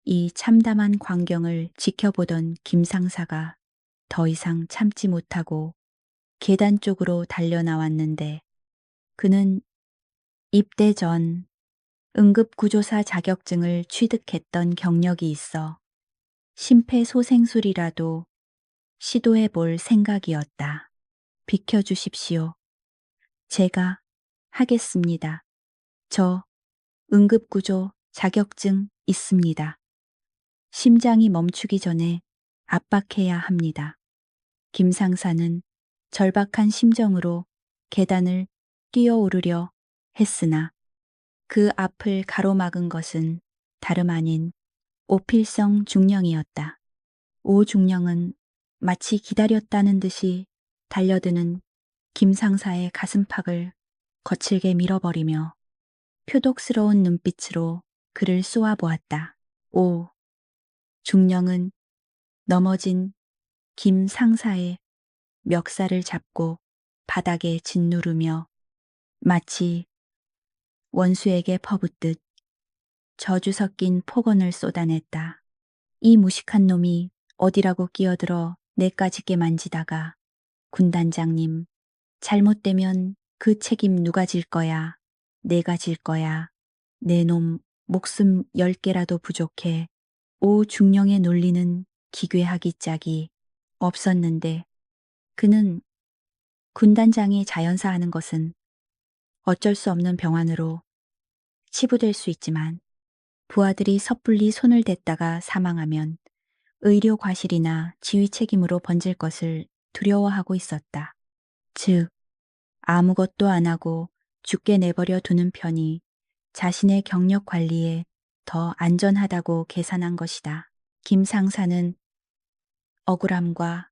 Speaker 1: 이 참담한 광경을 지켜보던 김상사가 더 이상 참지 못하고 계단 쪽으로 달려나왔는데 그는 입대 전 응급구조사 자격증을 취득했던 경력이 있어 심폐소생술이라도 시도해 볼 생각이었다. 비켜주십시오. 제가 하겠습니다. 저 응급구조 자격증 있습니다. 심장이 멈추기 전에 압박해야 합니다. 김상사는 절박한 심정으로 계단을 뛰어오르려 했으나 그 앞을 가로막은 것은 다름 아닌 오필성 중령이었다. 오 중령은 마치 기다렸다는 듯이 달려드는 김상사의 가슴팍을 거칠게 밀어버리며 표독스러운 눈빛으로 그를 쏘아보았다. 오 중령은 넘어진 김상사의 멱살을 잡고 바닥에 짓누르며 마치 원수에게 퍼붓듯 저주 섞인 폭언을 쏟아냈다. 이 무식한 놈이 어디라고 끼어들어 내까짓게 만지다가 군단장님 잘못되면 그 책임 누가 질 거야. 내가 질 거야. 내 놈 목숨 10개라도 부족해. 오 중령의 논리는 기괴하기 짝이 없었는데 그는 군단장이 자연사하는 것은 어쩔 수 없는 병환으로 치부될 수 있지만 부하들이 섣불리 손을 댔다가 사망하면 의료 과실이나 지휘 책임으로 번질 것을 두려워하고 있었다. 즉, 아무것도 안 하고 죽게 내버려 두는 편이 자신의 경력 관리에 더 안전하다고 계산한 것이다. 김 상사는 억울함과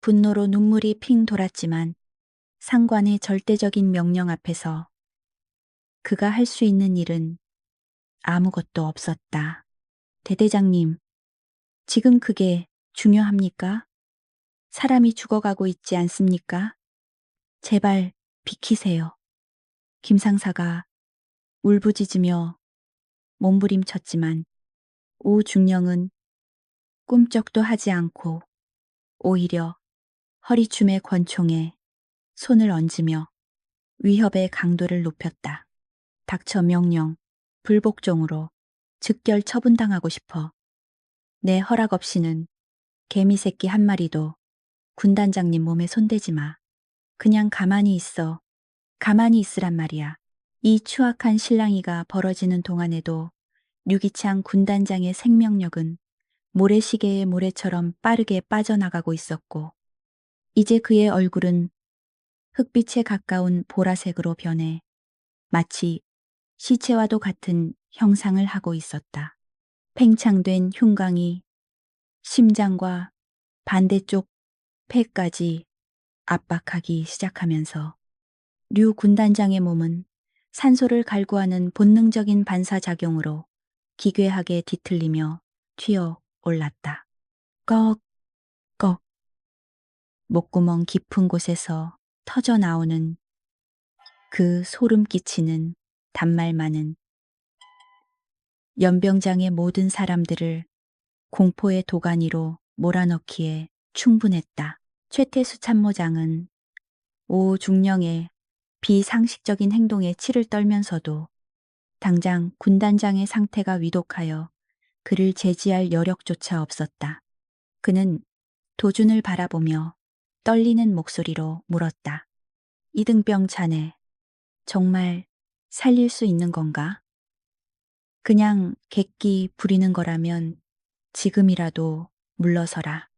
Speaker 1: 분노로 눈물이 핑 돌았지만 상관의 절대적인 명령 앞에서 그가 할 수 있는 일은 아무것도 없었다. 대대장님, 지금 그게 중요합니까? 사람이 죽어가고 있지 않습니까? 제발 비키세요. 김상사가 울부짖으며 몸부림쳤지만 오 중령은 꿈쩍도 하지 않고 오히려 허리춤의 권총에 손을 얹으며 위협의 강도를 높였다. 닥쳐 명령, 불복종으로 즉결 처분당하고 싶어. 내 허락 없이는 개미 새끼 한 마리도 군단장님 몸에 손대지 마. 그냥 가만히 있어. 가만히 있으란 말이야. 이 추악한 실랑이가 벌어지는 동안에도 류기창 군단장의 생명력은 모래시계의 모래처럼 빠르게 빠져나가고 있었고, 이제 그의 얼굴은 흑빛에 가까운 보라색으로 변해 마치 시체와도 같은 형상을 하고 있었다. 팽창된 흉광이 심장과 반대쪽 폐까지 압박하기 시작하면서 류 군단장의 몸은 산소를 갈구하는 본능적인 반사작용으로 기괴하게 뒤틀리며 튀어 올랐다. 꺽, 꺽. 목구멍 깊은 곳에서 터져 나오는 그 소름 끼치는 단말만은 연병장의 모든 사람들을 공포의 도가니로 몰아넣기에 충분했다. 최태수 참모장은 오중령의 비상식적인 행동에 치를 떨면서도 당장 군단장의 상태가 위독하여 그를 제지할 여력조차 없었다. 그는 도준을 바라보며 떨리는 목소리로 물었다. 이등병 자네, 정말 살릴 수 있는 건가? 그냥 객기 부리는 거라면 지금이라도 물러서라.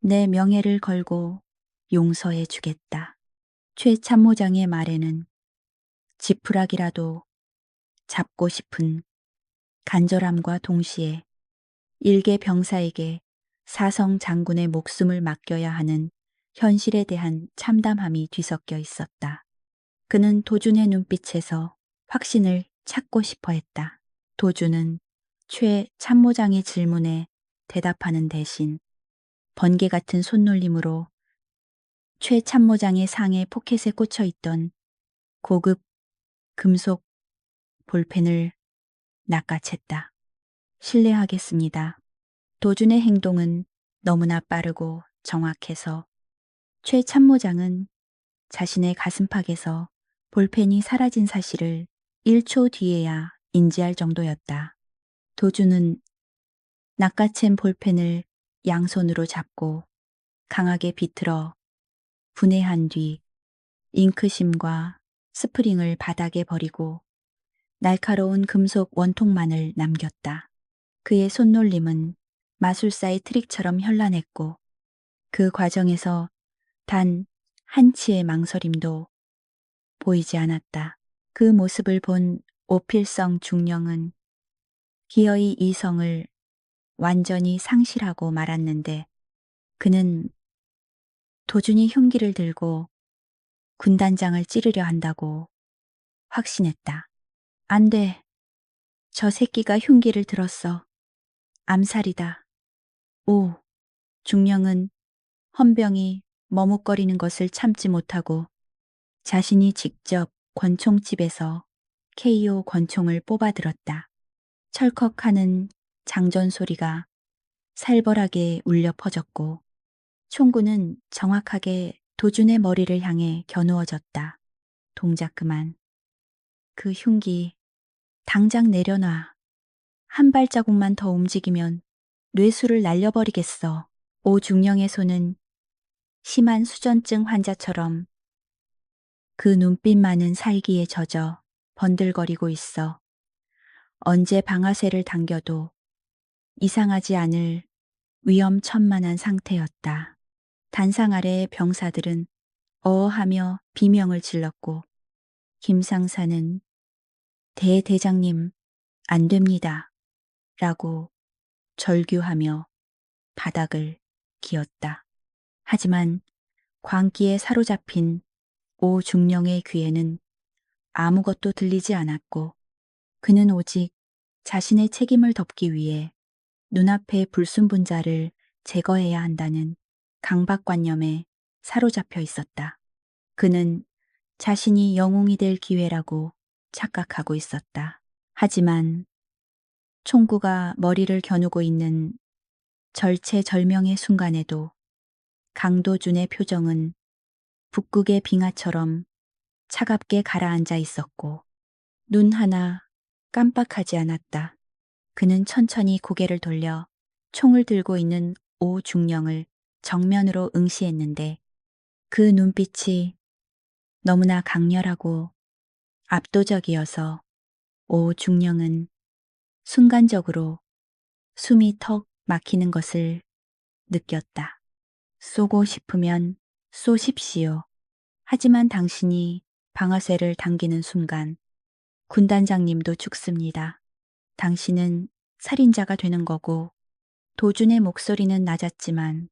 Speaker 1: 내 명예를 걸고 용서해 주겠다. 최 참모장의 말에는 지푸라기라도 잡고 싶은 간절함과 동시에 일개 병사에게 사성 장군의 목숨을 맡겨야 하는 현실에 대한 참담함이 뒤섞여 있었다. 그는 도준의 눈빛에서 확신을 찾고 싶어 했다. 도준은 최 참모장의 질문에 대답하는 대신 번개 같은 손놀림으로 최 참모장의 상의 포켓에 꽂혀 있던 고급 금속 볼펜을 낚아챘다. 실례하겠습니다. 도준의 행동은 너무나 빠르고 정확해서 최 참모장은 자신의 가슴팍에서 볼펜이 사라진 사실을 1초 뒤에야 인지할 정도였다. 도준은 낚아챈 볼펜을 양손으로 잡고 강하게 비틀어 분해한 뒤 잉크심과 스프링을 바닥에 버리고 날카로운 금속 원통만을 남겼다. 그의 손놀림은 마술사의 트릭처럼 현란했고 그 과정에서 단 한치의 망설임도 보이지 않았다. 그 모습을 본 오필성 중령은 기어이 이성을 완전히 상실하고 말았는데 그는 도준이 흉기를 들고 군단장을 찌르려 한다고 확신했다. 안 돼. 저 새끼가 흉기를 들었어. 암살이다. 오, 중령은 헌병이 머뭇거리는 것을 참지 못하고 자신이 직접 권총집에서 KO 권총을 뽑아들었다. 철컥하는 장전 소리가 살벌하게 울려 퍼졌고 총구는 정확하게 도준의 머리를 향해 겨누어졌다. 동작 그만. 그 흉기 당장 내려놔. 한 발자국만 더 움직이면 뇌수를 날려버리겠어. 오중령의 손은 심한 수전증 환자처럼 그 눈빛만은 살기에 젖어 번들거리고 있어. 언제 방아쇠를 당겨도 이상하지 않을 위험천만한 상태였다. 단상 아래의 병사들은 어하며 비명을 질렀고 김상사는 대대장님 안 됩니다. 라고 절규하며 바닥을 기었다. 하지만 광기에 사로잡힌 오중령의 귀에는 아무것도 들리지 않았고 그는 오직 자신의 책임을 덮기 위해 눈앞의 불순분자를 제거해야 한다는 강박관념에 사로잡혀 있었다. 그는 자신이 영웅이 될 기회라고 착각하고 있었다. 하지만 총구가 머리를 겨누고 있는 절체절명의 순간에도 강도준의 표정은 북극의 빙하처럼 차갑게 가라앉아 있었고 눈 하나 깜빡하지 않았다. 그는 천천히 고개를 돌려 총을 들고 있는 오중령을 정면으로 응시했는데 그 눈빛이 너무나 강렬하고 압도적이어서 오중령은 순간적으로 숨이 턱 막히는 것을 느꼈다. 쏘고 싶으면 쏘십시오. 하지만 당신이 방아쇠를 당기는 순간 군단장님도 죽습니다. 당신은 살인자가 되는 거고 도준의 목소리는 낮았지만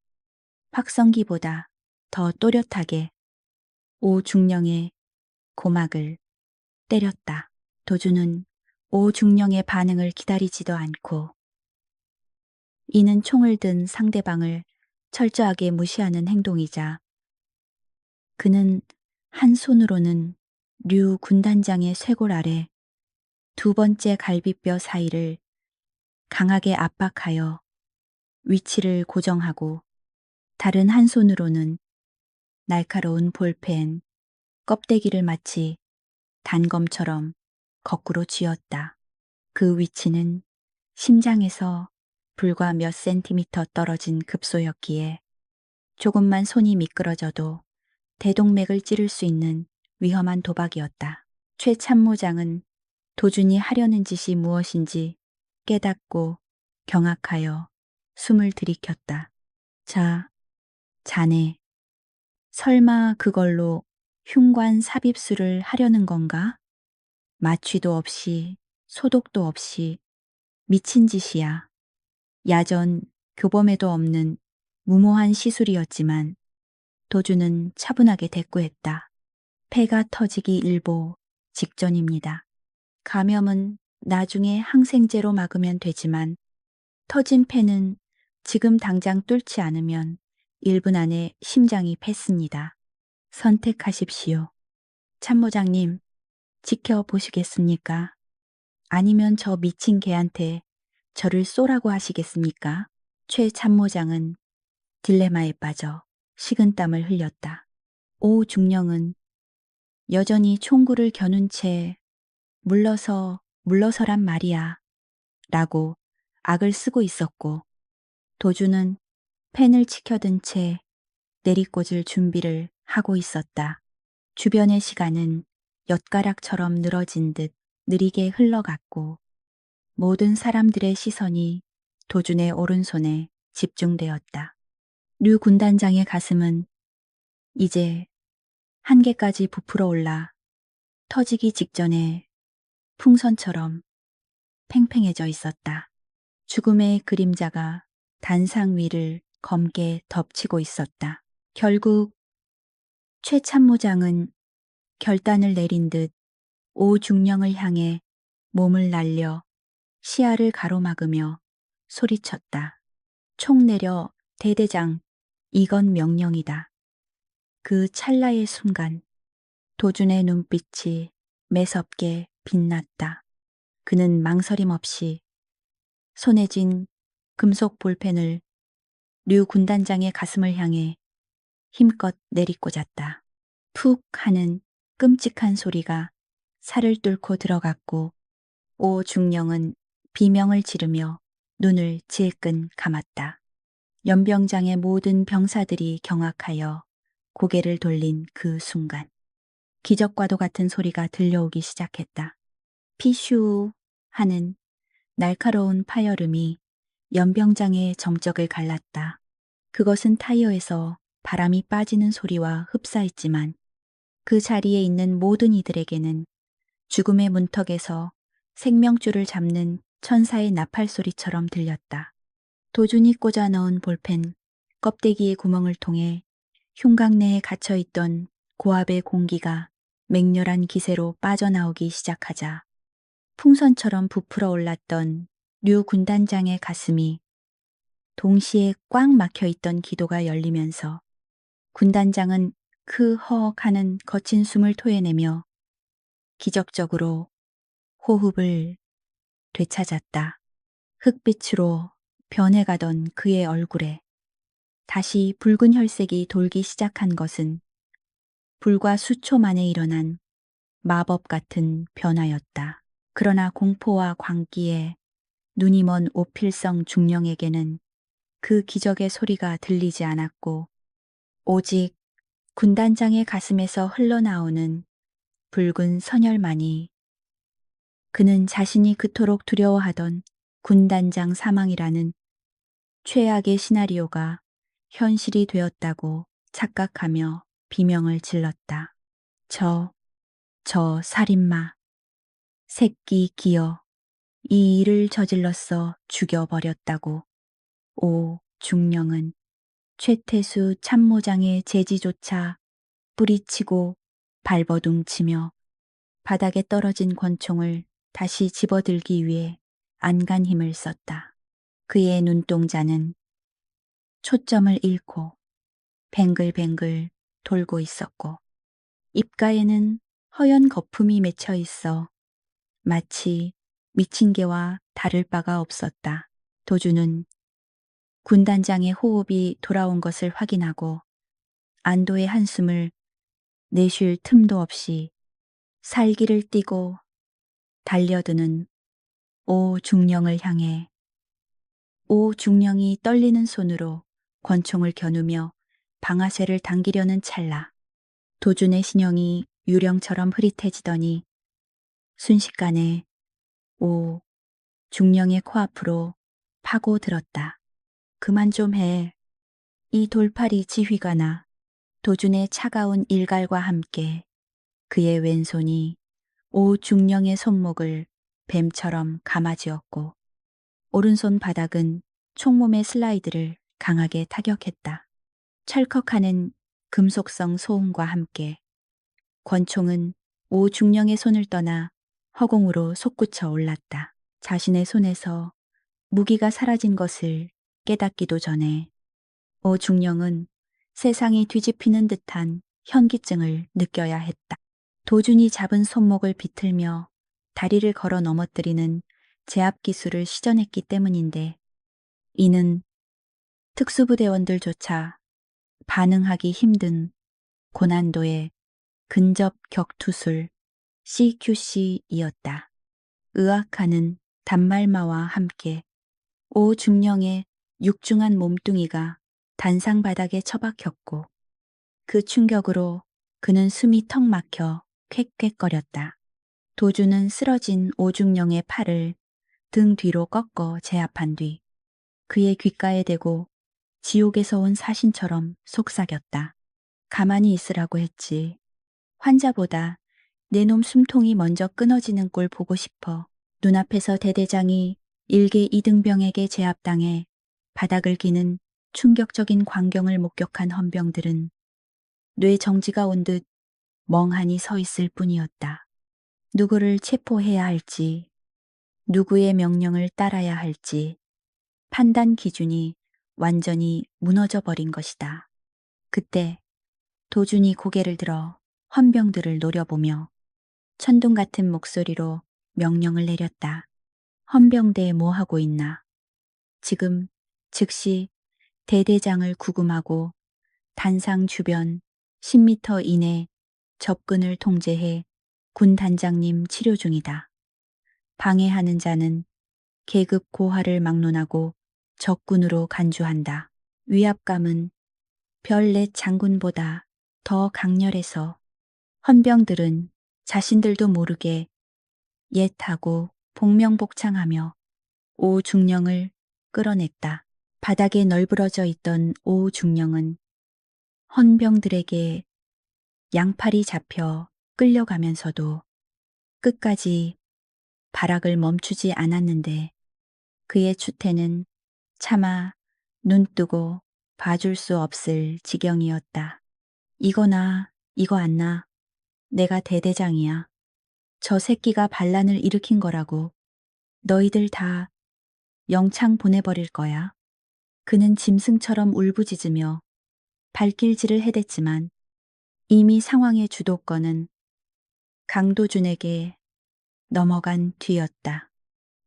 Speaker 1: 확성기보다 더 또렷하게 오중령의 고막을 때렸다. 도준은 오중령의 반응을 기다리지도 않고 이는 총을 든 상대방을 철저하게 무시하는 행동이자 그는 한 손으로는 류 군단장의 쇄골 아래 두 번째 갈비뼈 사이를 강하게 압박하여 위치를 고정하고 다른 한 손으로는 날카로운 볼펜 껍데기를 마치 단검처럼 거꾸로 쥐었다. 그 위치는 심장에서 불과 몇 센티미터 떨어진 급소였기에 조금만 손이 미끄러져도 대동맥을 찌를 수 있는 위험한 도박이었다. 최 참모장은 도준이 하려는 짓이 무엇인지 깨닫고 경악하여 숨을 들이켰다. 자, 자네, 설마 그걸로 흉관 삽입술을 하려는 건가? 마취도 없이 소독도 없이 미친 짓이야. 야전 교범에도 없는 무모한 시술이었지만 도주는 차분하게 대꾸했다. 폐가 터지기 일보 직전입니다. 감염은 나중에 항생제로 막으면 되지만 터진 폐는 지금 당장 뚫지 않으면 1분 안에 심장이 팼습니다. 선택하십시오. 참모장님, 지켜보시겠습니까? 아니면 저 미친 개한테 저를 쏘라고 하시겠습니까? 최 참모장은 딜레마에 빠져 식은땀을 흘렸다. 오 중령은 여전히 총구를 겨눈 채 물러서란 말이야 라고 악을 쓰고 있었고 도주는 펜을 치켜든 채 내리꽂을 준비를 하고 있었다. 주변의 시간은 엿가락처럼 늘어진 듯 느리게 흘러갔고 모든 사람들의 시선이 도준의 오른손에 집중되었다. 류 군단장의 가슴은 이제 한계까지 부풀어 올라 터지기 직전에 풍선처럼 팽팽해져 있었다. 죽음의 그림자가 단상 위를 검게 덮치고 있었다. 결국 최 참모장은 결단을 내린 듯 오중령을 향해 몸을 날려 시야를 가로막으며 소리쳤다. 총 내려 대대장, 이건 명령이다. 그 찰나의 순간 도준의 눈빛이 매섭게 빛났다. 그는 망설임 없이 손에 쥔 금속 볼펜을 류 군단장의 가슴을 향해 힘껏 내리꽂았다. 푹 하는 끔찍한 소리가 살을 뚫고 들어갔고 오중령은 비명을 지르며 눈을 질끈 감았다. 연병장의 모든 병사들이 경악하여 고개를 돌린 그 순간 기적과도 같은 소리가 들려오기 시작했다. 피슈 하는 날카로운 파열음이 연병장의 정적을 갈랐다. 그것은 타이어에서 바람이 빠지는 소리와 흡사했지만 그 자리에 있는 모든 이들에게는 죽음의 문턱에서 생명줄을 잡는 천사의 나팔 소리처럼 들렸다. 도준이 꽂아 넣은 볼펜 껍데기의 구멍을 통해 흉곽 내에 갇혀있던 고압의 공기가 맹렬한 기세로 빠져나오기 시작하자 풍선처럼 부풀어 올랐던 류 군단장의 가슴이 동시에 꽉 막혀있던 기도가 열리면서 군단장은 그 허헉하는 거친 숨을 토해내며 기적적으로 호흡을 되찾았다. 흑빛으로 변해가던 그의 얼굴에 다시 붉은 혈색이 돌기 시작한 것은 불과 수초 만에 일어난 마법 같은 변화였다. 그러나 공포와 광기에 눈이 먼 오필성 중령에게는 그 기적의 소리가 들리지 않았고 오직 군단장의 가슴에서 흘러나오는 붉은 선혈만이 그는 자신이 그토록 두려워하던 군단장 사망이라는 최악의 시나리오가 현실이 되었다고 착각하며 비명을 질렀다. 저 살인마, 새끼 기어, 이 일을 저질렀어 죽여버렸다고. 오 중령은 최태수 참모장의 제지조차 뿌리치고 발버둥치며 바닥에 떨어진 권총을 다시 집어들기 위해 안간 힘을 썼다. 그의 눈동자는 초점을 잃고 뱅글뱅글 돌고 있었고 입가에는 허연 거품이 맺혀 있어 마치 미친 개와 다를 바가 없었다. 도주는 군단장의 호흡이 돌아온 것을 확인하고 안도의 한숨을 내쉴 틈도 없이 살기를 띠고 달려드는 오 중령을 향해 오 중령이 떨리는 손으로 권총을 겨누며 방아쇠를 당기려는 찰나 도준의 신형이 유령처럼 흐릿해지더니 순식간에 오 중령의 코앞으로 파고들었다. 그만 좀 해. 이 돌팔이 지휘관아. 도준의 차가운 일갈과 함께 그의 왼손이 오 중령의 손목을 뱀처럼 감아쥐었고 오른손 바닥은 총몸의 슬라이드를 강하게 타격했다. 찰컥하는 금속성 소음과 함께 권총은 오 중령의 손을 떠나 허공으로 솟구쳐 올랐다. 자신의 손에서 무기가 사라진 것을 깨닫기도 전에 오 중령은 세상이 뒤집히는 듯한 현기증을 느껴야 했다. 도준이 잡은 손목을 비틀며 다리를 걸어 넘어뜨리는 제압 기술을 시전했기 때문인데 이는 특수부대원들조차 반응하기 힘든 고난도의 근접 격투술 CQC이었다. 의악하는 단말마와 함께 오 중령의 육중한 몸뚱이가 단상 바닥에 처박혔고 그 충격으로 그는 숨이 턱 막혀 퀭퀭거렸다. 도주는 쓰러진 오중령의 팔을 등 뒤로 꺾어 제압한 뒤 그의 귓가에 대고 지옥에서 온 사신처럼 속삭였다. 가만히 있으라고 했지. 환자보다 내 놈 숨통이 먼저 끊어지는 꼴 보고 싶어. 눈앞에서 대대장이 일개 이등병에게 제압당해 바닥을 기는 충격적인 광경을 목격한 헌병들은 뇌 정지가 온 듯 멍하니 서 있을 뿐이었다. 누구를 체포해야 할지, 누구의 명령을 따라야 할지 판단 기준이 완전히 무너져 버린 것이다. 그때 도준이 고개를 들어 헌병들을 노려보며 천둥 같은 목소리로 명령을 내렸다. 헌병대 뭐 하고 있나? 지금 즉시 대대장을 구금하고 단상 주변 10m 이내 접근을 통제해 군 단장님 치료 중이다. 방해하는 자는 계급 고하를 막론하고 적군으로 간주한다. 위압감은 별넷 장군보다 더 강렬해서 헌병들은 자신들도 모르게 옛하고 복명복창하며 오 중령을 끌어냈다. 바닥에 널브러져 있던 오 중령은 헌병들에게 양팔이 잡혀 끌려가면서도 끝까지 발악을 멈추지 않았는데 그의 추태는 차마 눈뜨고 봐줄 수 없을 지경이었다. 이거나 이거 안 나. 내가 대대장이야. 저 새끼가 반란을 일으킨 거라고. 너희들 다 영창 보내버릴 거야. 그는 짐승처럼 울부짖으며 발길질을 해댔지만 이미 상황의 주도권은 강도준에게 넘어간 뒤였다.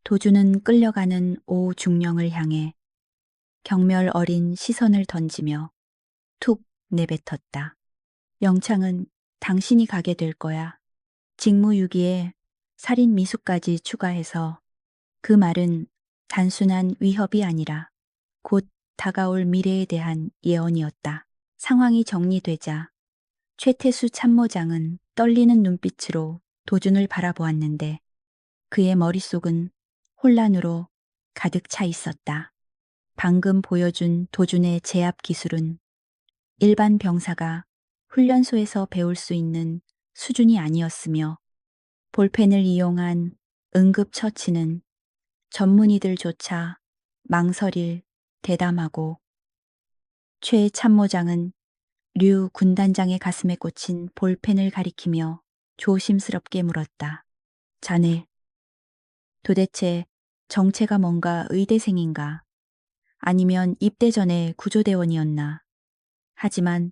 Speaker 1: 도준은 끌려가는 오 중령을 향해 경멸 어린 시선을 던지며 툭 내뱉었다. 영창은 당신이 가게 될 거야. 직무유기에 살인 미수까지 추가해서 그 말은 단순한 위협이 아니라 곧 다가올 미래에 대한 예언이었다. 상황이 정리되자 최태수 참모장은 떨리는 눈빛으로 도준을 바라보았는데 그의 머릿속은 혼란으로 가득 차 있었다. 방금 보여준 도준의 제압 기술은 일반 병사가 훈련소에서 배울 수 있는 수준이 아니었으며 볼펜을 이용한 응급처치는 전문의들조차 망설일 대담하고 최 참모장은 류 군단장의 가슴에 꽂힌 볼펜을 가리키며 조심스럽게 물었다. 자네, 도대체 정체가 뭔가 의대생인가? 아니면 입대 전에 구조대원이었나? 하지만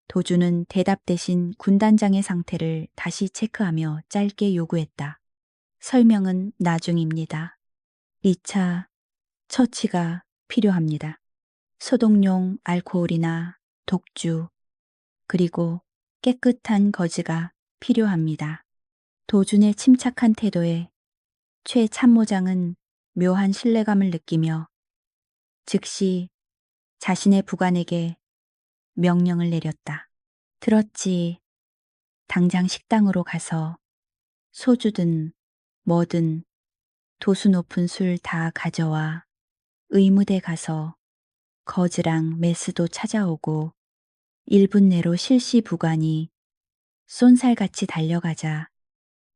Speaker 1: 도주는 대답 대신 군단장의 상태를 다시 체크하며 짧게 요구했다. 설명은 나중입니다. 2차 처치가 필요합니다. 소독용 알코올이나 독주, 그리고 깨끗한 거즈가 필요합니다. 도준의 침착한 태도에 최 참모장은 묘한 신뢰감을 느끼며 즉시 자신의 부관에게 명령을 내렸다. 들었지. 당장 식당으로 가서 소주든 뭐든 도수 높은 술 다 가져와. 의무대 가서 거즈랑 메스도 찾아오고 1분 내로 실시 부관이 쏜살같이 달려가자.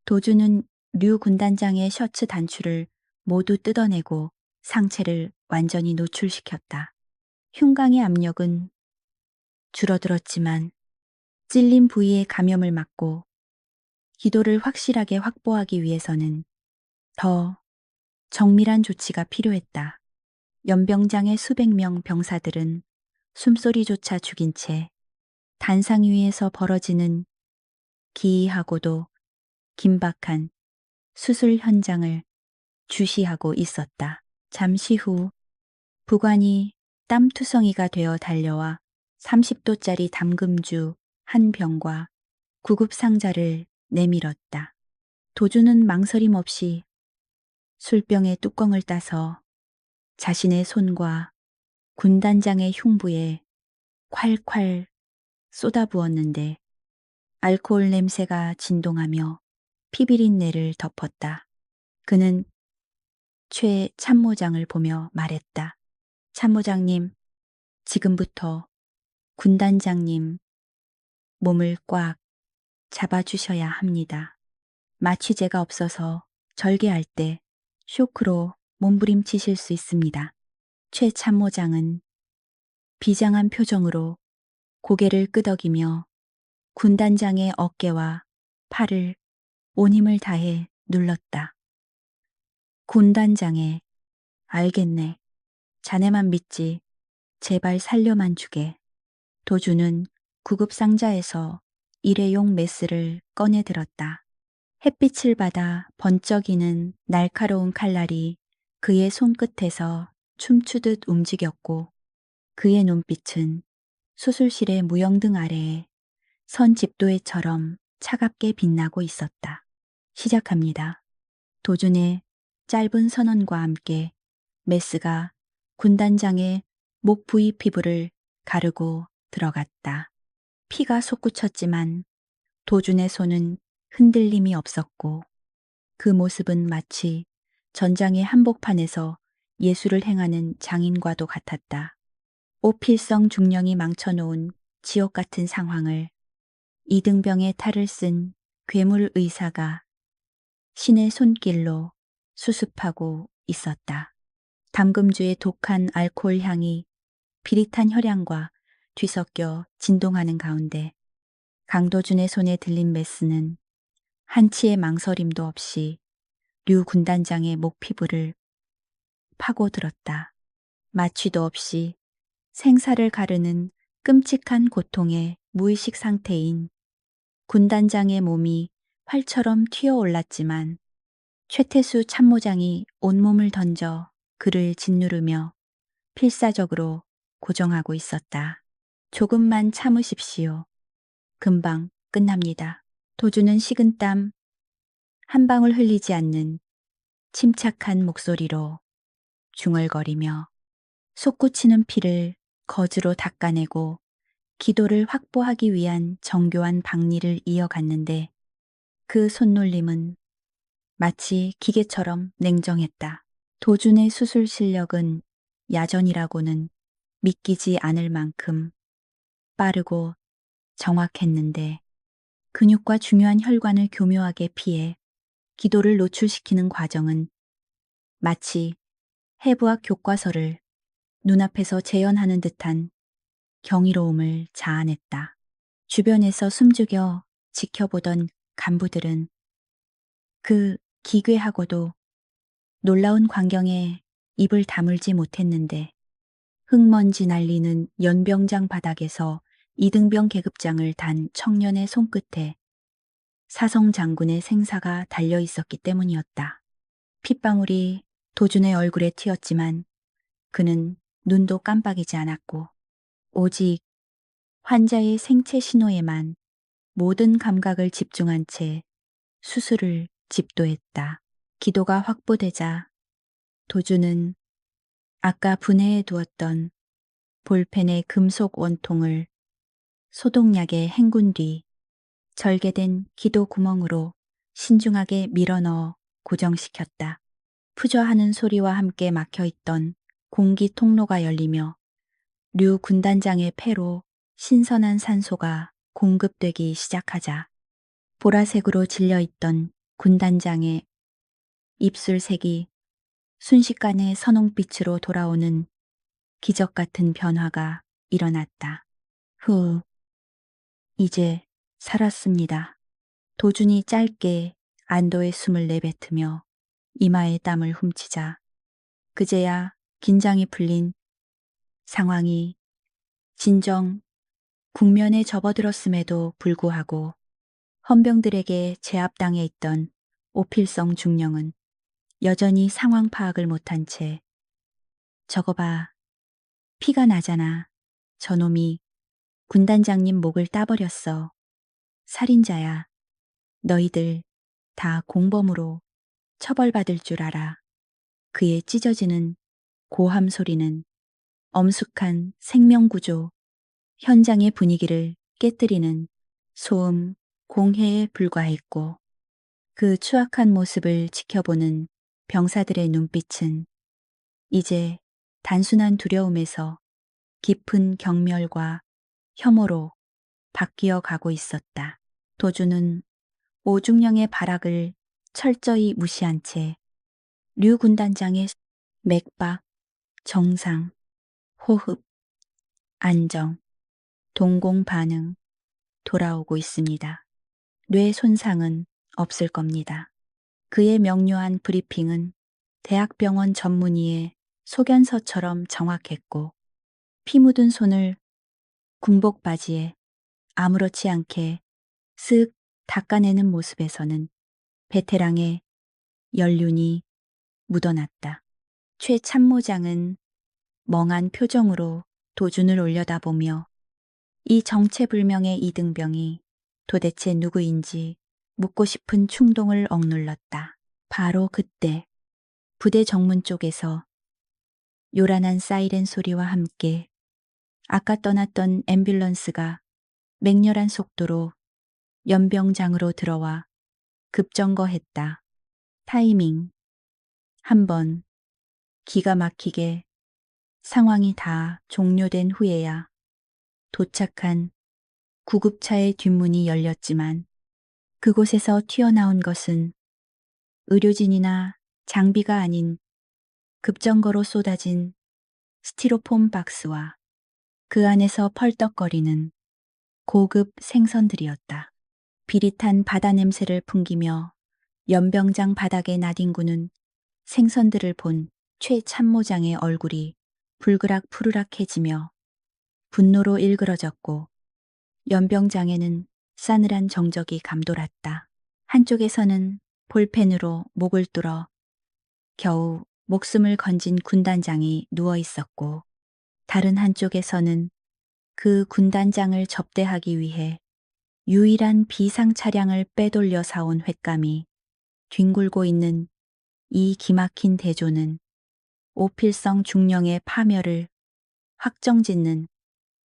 Speaker 1: 도주는 류 군단장의 셔츠 단추를 모두 뜯어내고 상체를 완전히 노출시켰다. 흉강의 압력은 줄어들었지만 찔린 부위의 감염을 막고 기도를 확실하게 확보하기 위해서는 더 정밀한 조치가 필요했다. 연병장의 수백 명 병사들은 숨소리조차 죽인 채 단상 위에서 벌어지는 기이하고도 긴박한 수술 현장을 주시하고 있었다. 잠시 후 부관이 땀투성이가 되어 달려와 30도짜리 담금주 한 병과 구급 상자를 내밀었다. 도주는 망설임 없이 술병의 뚜껑을 따서 자신의 손과 군단장의 흉부에 콸콸 쏟아부었는데 알코올 냄새가 진동하며 피비린내를 덮었다. 그는 최 참모장을 보며 말했다. 참모장님, 지금부터 군단장님 몸을 꽉 잡아주셔야 합니다. 마취제가 없어서 절개할 때 쇼크로 몸부림치실 수 있습니다. 최 참모장은 비장한 표정으로 고개를 끄덕이며 군단장의 어깨와 팔을 온 힘을 다해 눌렀다. 군단장의 알겠네. 자네만 믿지. 제발 살려만 주게. 도주는 구급 상자에서 일회용 메스를 꺼내 들었다. 햇빛을 받아 번쩍이는 날카로운 칼날이 그의 손끝에서 춤추듯 움직였고 그의 눈빛은 수술실의 무영등 아래에 선 집도애처럼 차갑게 빛나고 있었다. 시작합니다. 도준의 짧은 선언과 함께 메스가 군단장의 목 부위 피부를 가르고 들어갔다. 피가 솟구쳤지만 도준의 손은 흔들림이 없었고 그 모습은 마치 전장의 한복판에서 예술을 행하는 장인과도 같았다. 오필성 중령이 망쳐놓은 지옥 같은 상황을 이등병의 탈을 쓴 괴물 의사가 신의 손길로 수습하고 있었다. 담금주의 독한 알코올 향이 비릿한 혈향과 뒤섞여 진동하는 가운데 강도준의 손에 들린 메스는 한치의 망설임도 없이 류 군단장의 목 피부를 파고들었다. 마취도 없이 생사를 가르는 끔찍한 고통의 무의식 상태인 군단장의 몸이 활처럼 튀어올랐지만 최태수 참모장이 온몸을 던져 그를 짓누르며 필사적으로 고정하고 있었다. 조금만 참으십시오. 금방 끝납니다. 도주는 식은땀 한 방울 흘리지 않는 침착한 목소리로 중얼거리며 솟구치는 피를 거즈로 닦아내고 기도를 확보하기 위한 정교한 박리를 이어갔는데 그 손놀림은 마치 기계처럼 냉정했다. 도준의 수술 실력은 야전이라고는 믿기지 않을 만큼 빠르고 정확했는데 근육과 중요한 혈관을 교묘하게 피해 기도를 노출시키는 과정은 마치 해부학 교과서를 눈앞에서 재현하는 듯한 경이로움을 자아냈다. 주변에서 숨죽여 지켜보던 간부들은 그 기괴하고도 놀라운 광경에 입을 다물지 못했는데 흙먼지 날리는 연병장 바닥에서 이등병 계급장을 단 청년의 손끝에 사성 장군의 생사가 달려 있었기 때문이었다. 핏방울이 도준의 얼굴에 튀었지만 그는 눈도 깜빡이지 않았고 오직 환자의 생체 신호에만 모든 감각을 집중한 채 수술을 집도했다. 기도가 확보되자 도준은 아까 분해해 두었던 볼펜의 금속 원통을 소독약에 헹군 뒤 절개된 기도 구멍으로 신중하게 밀어넣어 고정시켰다. 푸저하는 소리와 함께 막혀있던 공기 통로가 열리며 류 군단장의 폐로 신선한 산소가 공급되기 시작하자 보라색으로 질려있던 군단장의 입술색이 순식간에 선홍빛으로 돌아오는 기적 같은 변화가 일어났다. 후, 이제 살았습니다. 도준이 짧게 안도의 숨을 내뱉으며 이마에 땀을 훔치자 그제야 긴장이 풀린 상황이 진정 국면에 접어들었음에도 불구하고 헌병들에게 제압당해 있던 오필성 중령은 여전히 상황 파악을 못한 채 저거 봐, 피가 나잖아. 저놈이 군단장님 목을 따버렸어. 살인자야. 너희들 다 공범으로 처벌받을 줄 알아. 그의 찢어지는 고함 소리는 엄숙한 생명구조, 현장의 분위기를 깨뜨리는 소음, 공해에 불과했고 그 추악한 모습을 지켜보는 병사들의 눈빛은 이제 단순한 두려움에서 깊은 경멸과 혐오로 바뀌어 가고 있었다. 도주는 오중령의 발악을 철저히 무시한 채 류 군단장의 맥박, 정상, 호흡, 안정, 동공 반응 돌아오고 있습니다. 뇌 손상은 없을 겁니다. 그의 명료한 브리핑은 대학병원 전문의의 소견서처럼 정확했고 피 묻은 손을 군복 바지에 아무렇지 않게 쓱 닦아내는 모습에서는 베테랑의 연륜이 묻어났다. 최 참모장은 멍한 표정으로 도준을 올려다보며 이 정체불명의 이등병이 도대체 누구인지 묻고 싶은 충동을 억눌렀다. 바로 그때 부대 정문 쪽에서 요란한 사이렌 소리와 함께 아까 떠났던 앰뷸런스가 맹렬한 속도로 연병장으로 들어와 급정거했다. 타이밍. 한번 기가 막히게 상황이 다 종료된 후에야 도착한 구급차의 뒷문이 열렸지만 그곳에서 튀어나온 것은 의료진이나 장비가 아닌 급정거로 쏟아진 스티로폼 박스와 그 안에서 펄떡거리는 고급 생선들이었다. 비릿한 바다 냄새를 풍기며 연병장 바닥에 나뒹구는 생선들을 본 최 참모장의 얼굴이 불그락푸르락해지며 분노로 일그러졌고 연병장에는 싸늘한 정적이 감돌았다. 한쪽에서는 볼펜으로 목을 뚫어 겨우 목숨을 건진 군단장이 누워 있었고 다른 한쪽에서는 그 군단장을 접대하기 위해 유일한 비상 차량을 빼돌려 사온 횟감이 뒹굴고 있는 이 기막힌 대조는 오필성 중령의 파멸을 확정짓는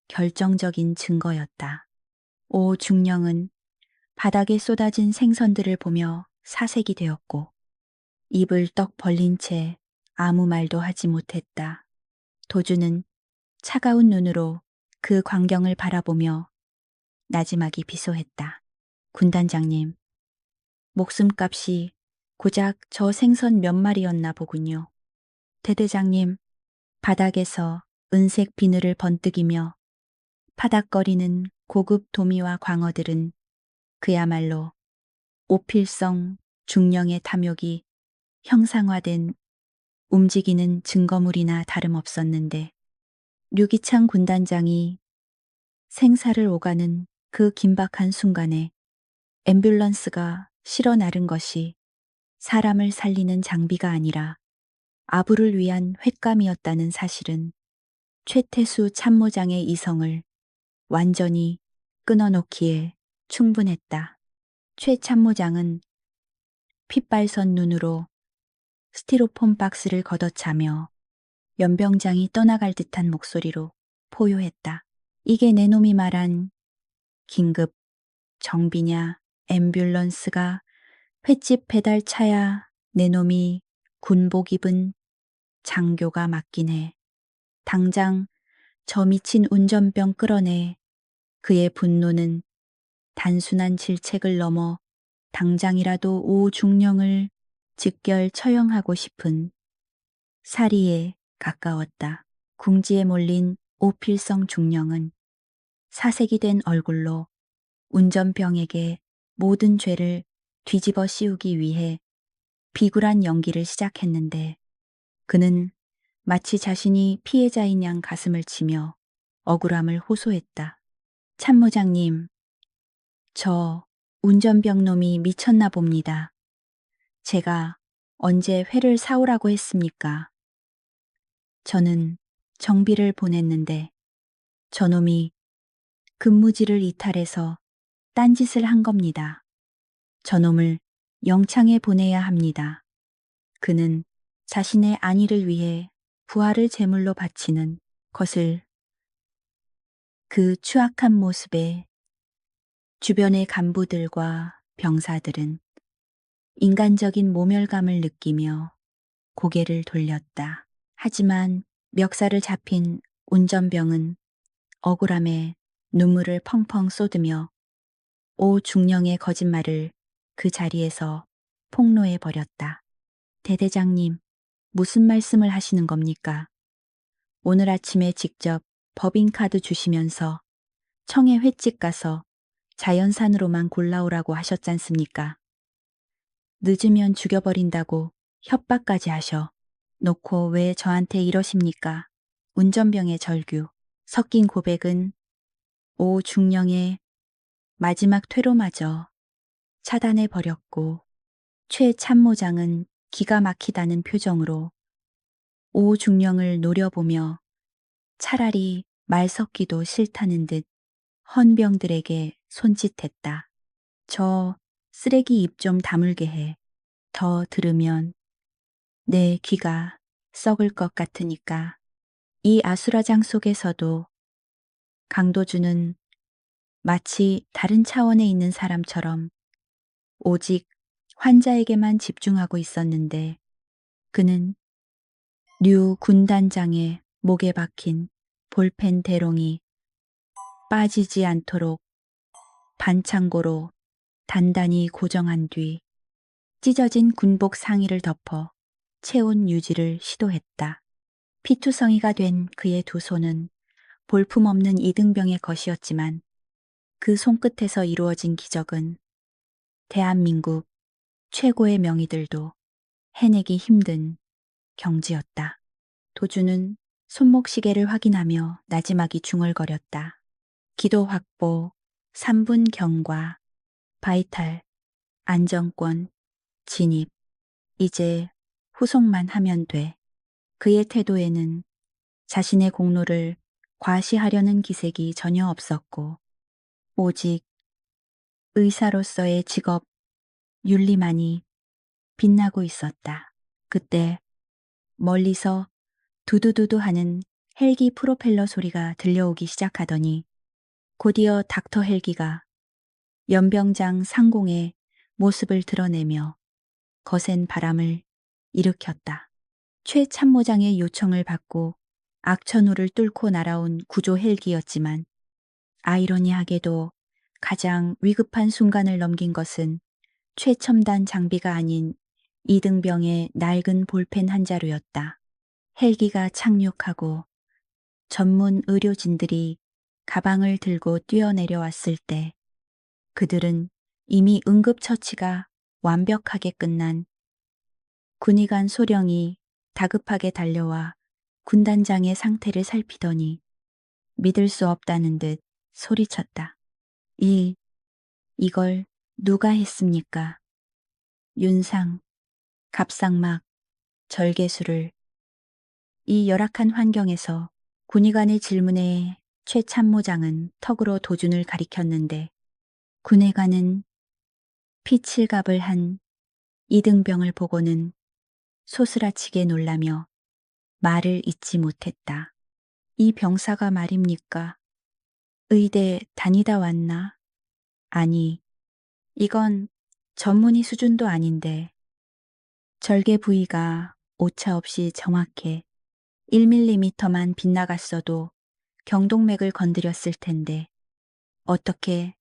Speaker 1: 결정적인 증거였다. 오 중령은 바닥에 쏟아진 생선들을 보며 사색이 되었고 입을 떡 벌린 채 아무 말도 하지 못했다. 도주는 차가운 눈으로 그 광경을 바라보며 나지막이 비소했다. 군단장님, 목숨값이 고작 저 생선 몇 마리였나 보군요. 대대장님, 바닥에서 은색 비늘을 번뜩이며 파닥거리는 고급 도미와 광어들은 그야말로 오필성 중령의 탐욕이 형상화된 움직이는 증거물이나 다름없었는데 류기창 군단장이 생사를 오가는 그 긴박한 순간에 앰뷸런스가 실어 나른 것이 사람을 살리는 장비가 아니라 아부를 위한 횟감이었다는 사실은 최태수 참모장의 이성을 완전히 끊어놓기에 충분했다. 최 참모장은 핏발선 눈으로 스티로폼 박스를 걷어차며 연병장이 떠나갈 듯한 목소리로 포효했다. 이게 내 놈이 말한 긴급 정비냐 앰뷸런스가 횟집 배달차야 내 놈이 군복 입은 장교가 맞긴 해. 당장 저 미친 운전병 끌어내. 그의 분노는 단순한 질책을 넘어 당장이라도 오중령을 즉결 처형하고 싶은 살이에 가까웠다. 궁지에 몰린 오필성 중령은 사색이 된 얼굴로 운전병에게 모든 죄를 뒤집어 씌우기 위해 비굴한 연기를 시작했는데 그는 마치 자신이 피해자인 양 가슴을 치며 억울함을 호소했다. 참모장님, 저 운전병 놈이 미쳤나 봅니다. 제가 언제 회를 사오라고 했습니까? 저는 정비를 보냈는데 저놈이 근무지를 이탈해서 딴짓을 한 겁니다. 저놈을 영창에 보내야 합니다. 그는 자신의 안위를 위해 부하를 제물로 바치는 것을 그 추악한 모습에 주변의 간부들과 병사들은 인간적인 모멸감을 느끼며 고개를 돌렸다. 하지만 멱살을 잡힌 운전병은 억울함에 눈물을 펑펑 쏟으며 오 중령의 거짓말을 그 자리에서 폭로해 버렸다. 대대장님, 무슨 말씀을 하시는 겁니까? 오늘 아침에 직접 법인카드 주시면서 청해 횟집 가서 자연산으로만 골라오라고 하셨잖습니까? 늦으면 죽여버린다고 협박까지 하셔. 놓고 왜 저한테 이러십니까? 운전병의 절규, 섞인 고백은 오 중령의 마지막 퇴로마저 차단해 버렸고 최 참모장은 기가 막히다는 표정으로 오 중령을 노려보며 차라리 말 섞기도 싫다는 듯 헌병들에게 손짓했다. 저 쓰레기 입 좀 다물게 해. 더 들으면 내 귀가 썩을 것 같으니까. 이 아수라장 속에서도 강도주는 마치 다른 차원에 있는 사람처럼 오직 환자에게만 집중하고 있었는데 그는 류 군단장의 목에 박힌 볼펜 대롱이 빠지지 않도록 반창고로 단단히 고정한 뒤 찢어진 군복 상의를 덮어 체온 유지를 시도했다. 피투성이가 된 그의 두 손은 볼품없는 이등병의 것이었지만 그 손끝에서 이루어진 기적은 대한민국 최고의 명의들도 해내기 힘든 경지였다. 도주는 손목시계를 확인하며 나지막이 중얼거렸다. 기도 확보, 3분 경과, 바이탈, 안정권, 진입. 이제 후속만 하면 돼. 그의 태도에는 자신의 공로를 과시하려는 기색이 전혀 없었고 오직 의사로서의 직업 윤리만이 빛나고 있었다. 그때 멀리서 두두두두 하는 헬기 프로펠러 소리가 들려오기 시작하더니 곧이어 닥터 헬기가 연병장 상공의 모습을 드러내며 거센 바람을 일으켰다. 최 참모장의 요청을 받고 악천후를 뚫고 날아온 구조 헬기였지만 아이러니하게도 가장 위급한 순간을 넘긴 것은 최첨단 장비가 아닌 이등병의 낡은 볼펜 한 자루였다. 헬기가 착륙하고 전문 의료진들이 가방을 들고 뛰어내려왔을 때 그들은 이미 응급처치가 완벽하게 끝난 군의관 소령이 다급하게 달려와 군단장의 상태를 살피더니 믿을 수 없다는 듯 소리쳤다. 이걸 누가 했습니까? 윤상, 갑상막, 절개술을. 이 열악한 환경에서 군의관의 질문에 최 참모장은 턱으로 도준을 가리켰는데 군의관은 피칠갑을 한 이등병을 보고는 소스라치게 놀라며 말을 잇지 못했다. 이 병사가 말입니까? 의대 다니다 왔나? 아니, 이건 전문의 수준도 아닌데 절개 부위가 오차 없이 정확해 1mm만 빗나갔어도 경동맥을 건드렸을 텐데 어떻게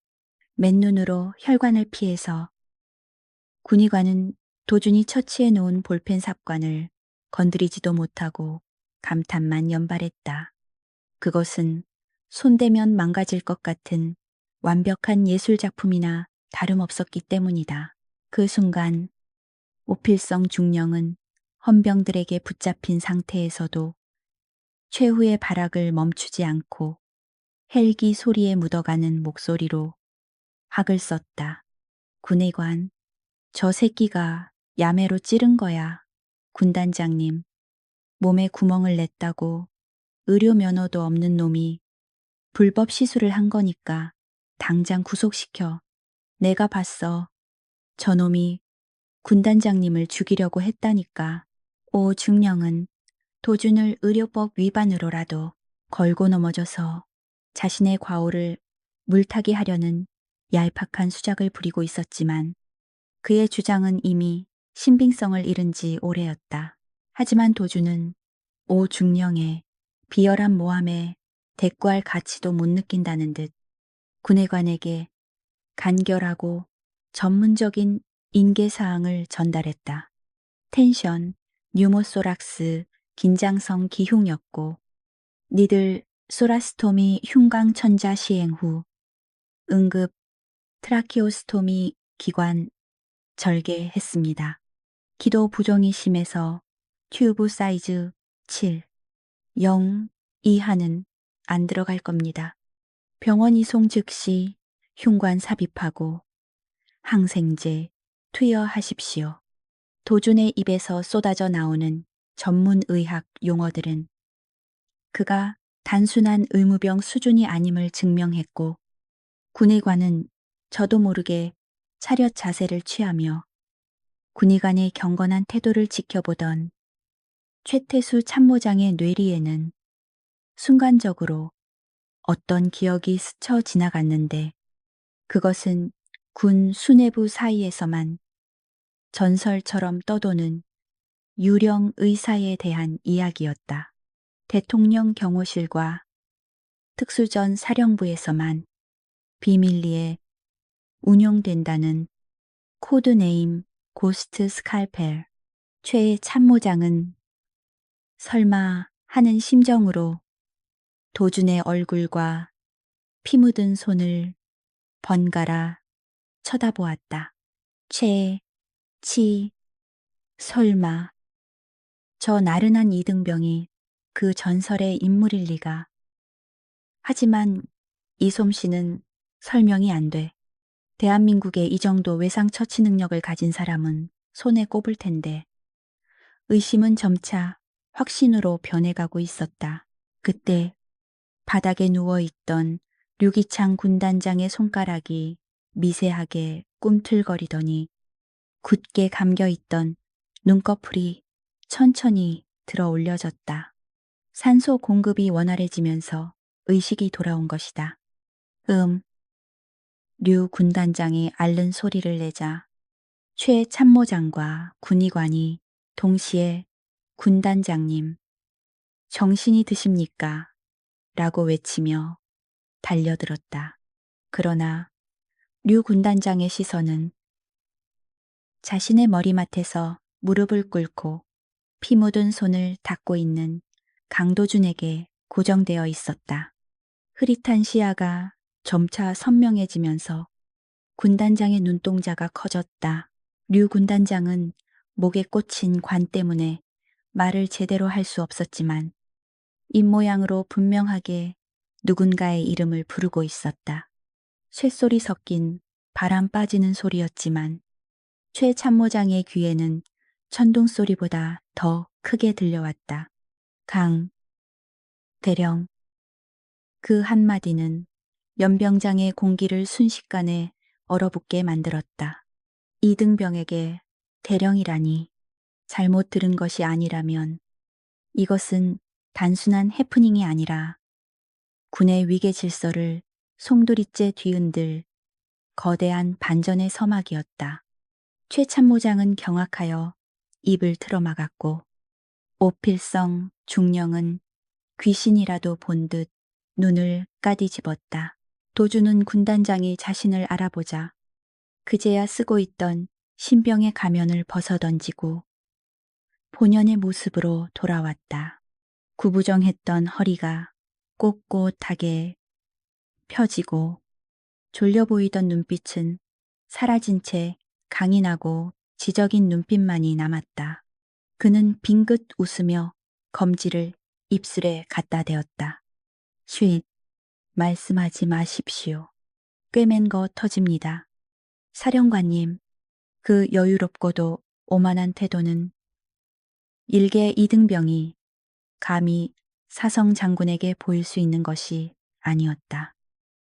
Speaker 1: 맨눈으로 혈관을 피해서. 군의관은 도준이 처치해 놓은 볼펜 삽관을 건드리지도 못하고 감탄만 연발했다. 그것은 손대면 망가질 것 같은 완벽한 예술작품이나 다름없었기 때문이다. 그 순간 오필성 중령은 헌병들에게 붙잡힌 상태에서도 최후의 발악을 멈추지 않고 헬기 소리에 묻어가는 목소리로 학을 썼다. 군의관, 저 새끼가 야매로 찌른 거야. 군단장님, 몸에 구멍을 냈다고 의료 면허도 없는 놈이 불법 시술을 한 거니까 당장 구속시켜. 내가 봤어. 저놈이 군단장님을 죽이려고 했다니까. 오 중령은 도준을 의료법 위반으로라도 걸고 넘어져서 자신의 과오를 물타기 하려는 얄팍한 수작을 부리고 있었지만 그의 주장은 이미 신빙성을 잃은 지 오래였다. 하지만 도준은 오 중령의 비열한 모함에 대꾸할 가치도 못 느낀다는 듯 군의관에게 간결하고 전문적인 인계사항을 전달했다. 텐션, 뉴모소락스, 긴장성 기흉였고 니들 소라스토미 흉광천자 시행 후 응급 트라키오스토미 기관 절개했습니다. 기도 부종이 심해서 튜브 사이즈 7, 0 이하는 안 들어갈 겁니다. 병원 이송 즉시 흉관 삽입하고 항생제 투여하십시오. 도준의 입에서 쏟아져 나오는 전문의학 용어들은 그가 단순한 의무병 수준이 아님을 증명했고 군의관은 저도 모르게 차렷 자세를 취하며 군의관의 경건한 태도를 지켜보던 최태수 참모장의 뇌리에는 순간적으로 어떤 기억이 스쳐 지나갔는데 그것은 군 수뇌부 사이에서만 전설처럼 떠도는 유령 의사에 대한 이야기였다. 대통령 경호실과 특수전 사령부에서만 비밀리에 운용된다는 코드네임 고스트 스칼펠. 최 참모장은 설마 하는 심정으로 도준의 얼굴과 피 묻은 손을 번갈아 쳐다보았다. 설마 저 나른한 이등병이 그 전설의 인물일 리가. 하지만 이 솜씨는 설명이 안 돼. 대한민국에 이 정도 외상처치 능력을 가진 사람은 손에 꼽을 텐데 의심은 점차 확신으로 변해가고 있었다. 그때 바닥에 누워있던 류기창 군단장의 손가락이 미세하게 꿈틀거리더니 굳게 감겨있던 눈꺼풀이 천천히 들어 올려졌다. 산소 공급이 원활해지면서 의식이 돌아온 것이다. 류 군단장이 앓는 소리를 내자 최 참모장과 군의관이 동시에 군단장님, 정신이 드십니까? 라고 외치며 달려들었다. 그러나 류 군단장의 시선은 자신의 머리맡에서 무릎을 꿇고 피 묻은 손을 닦고 있는 강도준에게 고정되어 있었다. 흐릿한 시야가 점차 선명해지면서 군단장의 눈동자가 커졌다. 류 군단장은 목에 꽂힌 관 때문에 말을 제대로 할 수 없었지만 입모양으로 분명하게 누군가의 이름을 부르고 있었다. 쇳소리 섞인 바람 빠지는 소리였지만 최 참모장의 귀에는 천둥 소리보다 더 크게 들려왔다. 강, 대령. 그 한마디는 연병장의 공기를 순식간에 얼어붙게 만들었다. 이등병에게 대령이라니 잘못 들은 것이 아니라면 이것은 단순한 해프닝이 아니라 군의 위계 질서를 송두리째 뒤흔들 거대한 반전의 서막이었다. 최 참모장은 경악하여 입을 틀어막았고 오필성 중령은 귀신이라도 본 듯 눈을 까디집었다. 도주는 군단장이 자신을 알아보자 그제야 쓰고 있던 신병의 가면을 벗어던지고 본연의 모습으로 돌아왔다. 구부정했던 허리가 꼿꼿하게 펴지고 졸려 보이던 눈빛은 사라진 채 강인하고 지적인 눈빛만이 남았다. 그는 빙긋 웃으며 검지를 입술에 갖다 대었다. 쉿, 말씀하지 마십시오. 꿰맨 거 터집니다. 사령관님, 그 여유롭고도 오만한 태도는 일개 이등병이 감히 사성 장군에게 보일 수 있는 것이 아니었다.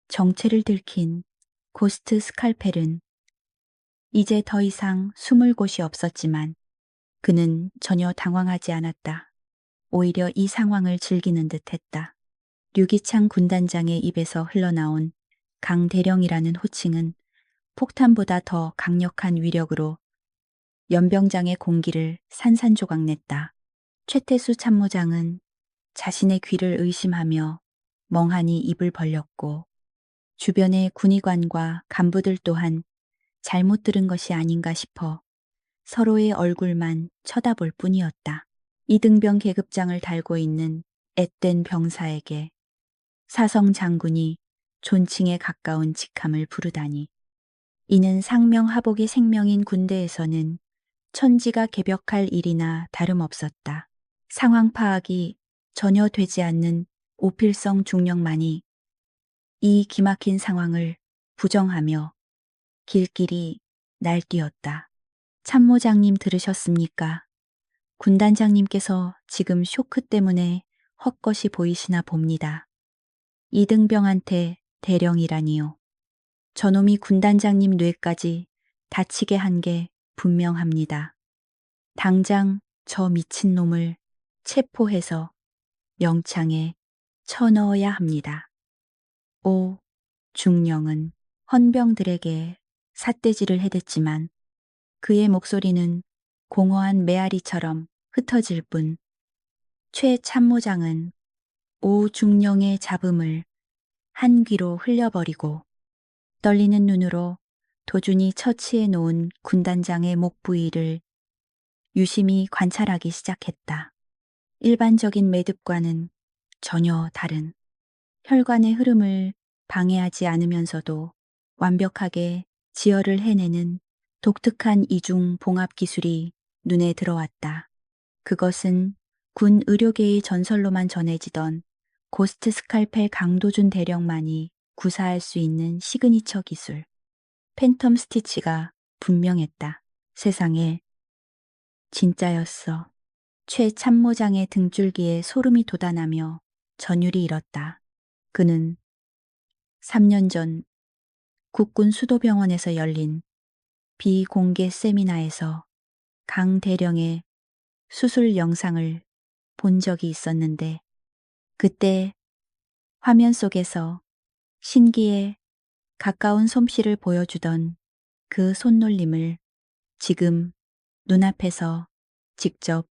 Speaker 1: 정체를 들킨 고스트 스칼펠은 이제 더 이상 숨을 곳이 없었지만 그는 전혀 당황하지 않았다. 오히려 이 상황을 즐기는 듯 했다. 류기창 군단장의 입에서 흘러나온 강대령이라는 호칭은 폭탄보다 더 강력한 위력으로 연병장의 공기를 산산조각냈다. 최태수 참모장은 자신의 귀를 의심하며 멍하니 입을 벌렸고 주변의 군의관과 간부들 또한 잘못 들은 것이 아닌가 싶어 서로의 얼굴만 쳐다볼 뿐이었다. 이등병 계급장을 달고 있는 앳된 병사에게 사성 장군이 존칭에 가까운 직함을 부르다니. 이는 상명하복의 생명인 군대에서는 천지가 개벽할 일이나 다름없었다. 상황 파악이 전혀 되지 않는 오필성 중령만이 이 기막힌 상황을 부정하며 길길이 날뛰었다. 참모장님 들으셨습니까? 군단장님께서 지금 쇼크 때문에 헛것이 보이시나 봅니다. 이등병한테 대령이라니요. 저놈이 군단장님 뇌까지 다치게 한 게 분명합니다. 당장 저 미친놈을 체포해서 영창에 쳐넣어야 합니다. 오, 중령은 헌병들에게 삿대질을 해댔지만 그의 목소리는 공허한 메아리처럼 흩어질 뿐 최 참모장은 오 중령의 잡음을 한 귀로 흘려버리고 떨리는 눈으로 도준이 처치해 놓은 군단장의 목 부위를 유심히 관찰하기 시작했다. 일반적인 매듭과는 전혀 다른 혈관의 흐름을 방해하지 않으면서도 완벽하게 지혈을 해내는 독특한 이중 봉합 기술이 눈에 들어왔다. 그것은 군 의료계의 전설로만 전해지던 고스트 스칼펠 강도준 대령만이 구사할 수 있는 시그니처 기술. 팬텀 스티치가 분명했다. 세상에, 진짜였어. 최 참모장의 등줄기에 소름이 돋아나며 전율이 일었다. 그는 3년 전 국군 수도병원에서 열린 비공개 세미나에서 강 대령의 수술 영상을 본 적이 있었는데 그때 화면 속에서 신기에 가까운 솜씨를 보여주던 그 손놀림을 지금 눈앞에서 직접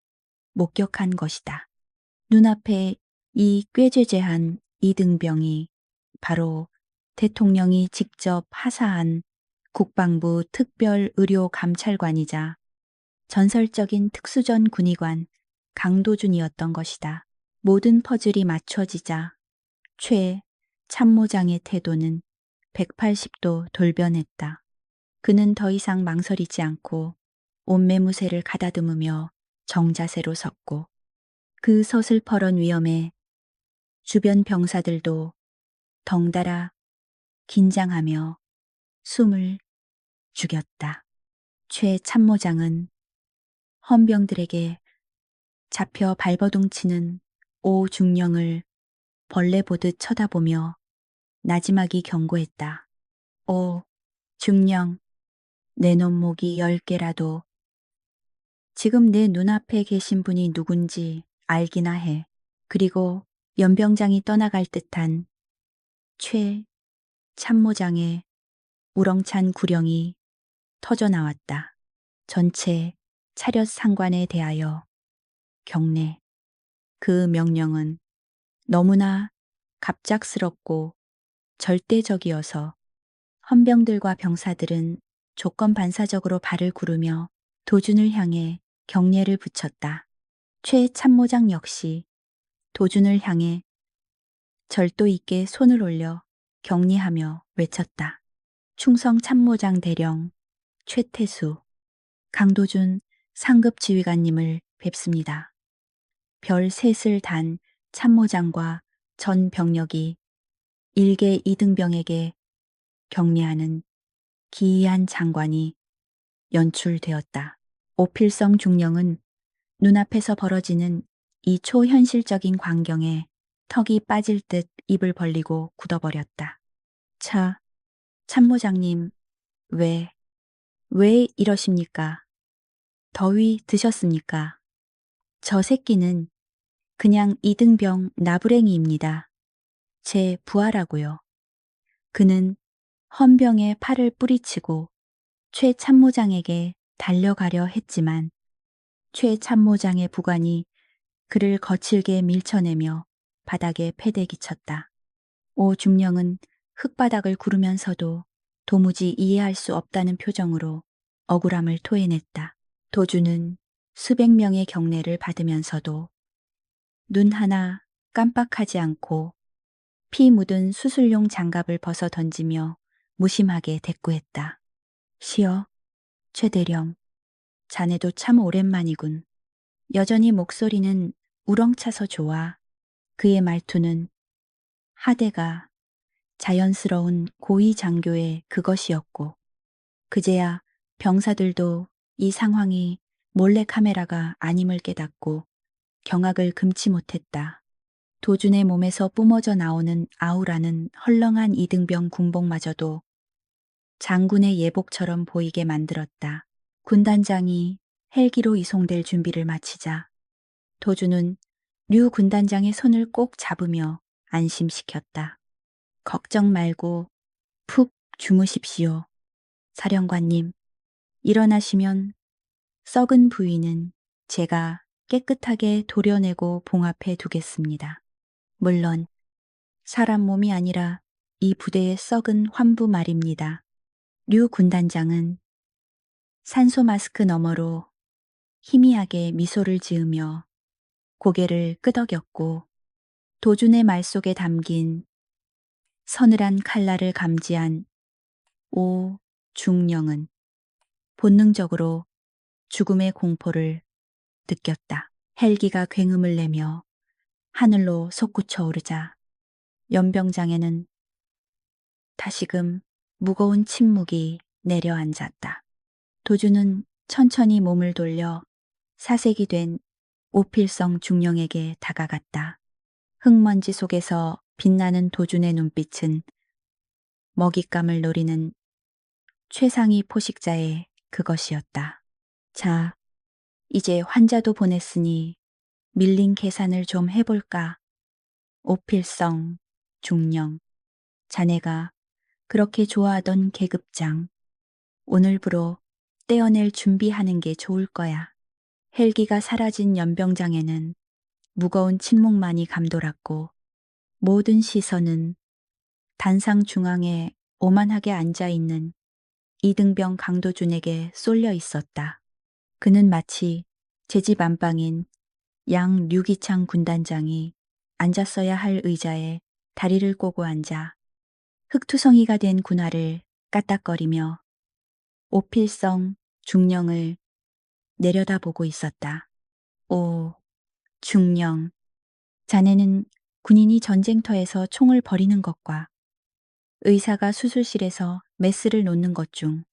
Speaker 1: 목격한 것이다. 눈앞에 이 꾀죄죄한 이등병이 바로 대통령이 직접 하사한 국방부 특별의료감찰관이자 전설적인 특수전 군의관 강도준이었던 것이다. 모든 퍼즐이 맞춰지자 최 참모장의 태도는 180도 돌변했다. 그는 더 이상 망설이지 않고 옷매무새를 가다듬으며 정자세로 섰고 그 서슬퍼런 위험에 주변 병사들도 덩달아 긴장하며 숨을 죽였다. 최 참모장은 헌병들에게 잡혀 발버둥 치는 오중령을 벌레 보듯 쳐다보며 나지막이 경고했다. 오, 중령, 내 놈목이 10개라도 지금 내 눈앞에 계신 분이 누군지 알기나 해. 그리고 연병장이 떠나갈 듯한 최 참모장의 우렁찬 구령이 터져 나왔다. 전체 차렷 상관에 대하여 경례. 그 명령은 너무나 갑작스럽고 절대적이어서 헌병들과 병사들은 조건 반사적으로 발을 구르며 도준을 향해 경례를 붙였다. 최 참모장 역시 도준을 향해 절도 있게 손을 올려 격리하며 외쳤다. 충성 참모장 대령 최태수, 강도준 상급 지휘관님을 뵙습니다. 별 셋을 단 참모장과 전 병력이 일개 이등병에게 격리하는 기이한 장관이 연출되었다. 오필성 중령은 눈앞에서 벌어지는 이 초현실적인 광경에 턱이 빠질 듯 입을 벌리고 굳어버렸다. 차, 참모장님, 왜 이러십니까? 더위 드셨습니까? 저 새끼는 그냥 이등병 나부랭이입니다. 제 부하라고요. 그는 헌병에 팔을 뿌리치고 최 참모장에게 달려가려 했지만 최 참모장의 부관이 그를 거칠게 밀쳐내며 바닥에 패대기 쳤다. 오 중령은 흙바닥을 구르면서도 도무지 이해할 수 없다는 표정으로 억울함을 토해냈다. 도주는 수백 명의 경례를 받으면서도 눈 하나 깜빡하지 않고 피 묻은 수술용 장갑을 벗어 던지며 무심하게 대꾸했다. 시어, 최대령, 자네도 참 오랜만이군. 여전히 목소리는 우렁차서 좋아. 그의 말투는 하대가 자연스러운 고위 장교의 그것이었고 그제야 병사들도 이 상황이 몰래카메라가 아님을 깨닫고 경악을 금치 못했다. 도준의 몸에서 뿜어져 나오는 아우라는 헐렁한 이등병 군복마저도 장군의 예복처럼 보이게 만들었다. 군단장이 헬기로 이송될 준비를 마치자 도준은 류 군단장의 손을 꼭 잡으며 안심시켰다. 걱정 말고 푹 주무십시오. 사령관님, 일어나시면 썩은 부위는 제가 깨끗하게 도려내고 봉합해 두겠습니다. 물론 사람 몸이 아니라 이 부대의 썩은 환부 말입니다. 류 군단장은 산소 마스크 너머로 희미하게 미소를 지으며 고개를 끄덕였고 도준의 말 속에 담긴 서늘한 칼날을 감지한 오 중령은 본능적으로 죽음의 공포를 느꼈다. 헬기가 굉음을 내며 하늘로 솟구쳐 오르자 연병장에는 다시금 무거운 침묵이 내려앉았다. 도주는 천천히 몸을 돌려 사색이 된 오필성 중령에게 다가갔다. 흙먼지 속에서 빛나는 도준의 눈빛은 먹잇감을 노리는 최상위 포식자의 그것이었다. 자, 이제 환자도 보냈으니 밀린 계산을 좀 해볼까? 오필성, 중령, 자네가 그렇게 좋아하던 계급장, 오늘부로 떼어낼 준비하는 게 좋을 거야. 헬기가 사라진 연병장에는 무거운 침묵만이 감돌았고 모든 시선은 단상 중앙에 오만하게 앉아있는 이등병 강도준에게 쏠려 있었다. 그는 마치 제 집 안방인 양 류기창 군단장이 앉았어야 할 의자에 다리를 꼬고 앉아 흑투성이가 된 군화를 까딱거리며 오필성 중령을 내려다보고 있었다. 오, 중령. 자네는 군인이 전쟁터에서 총을 버리는 것과 의사가 수술실에서 메스를 놓는 것 중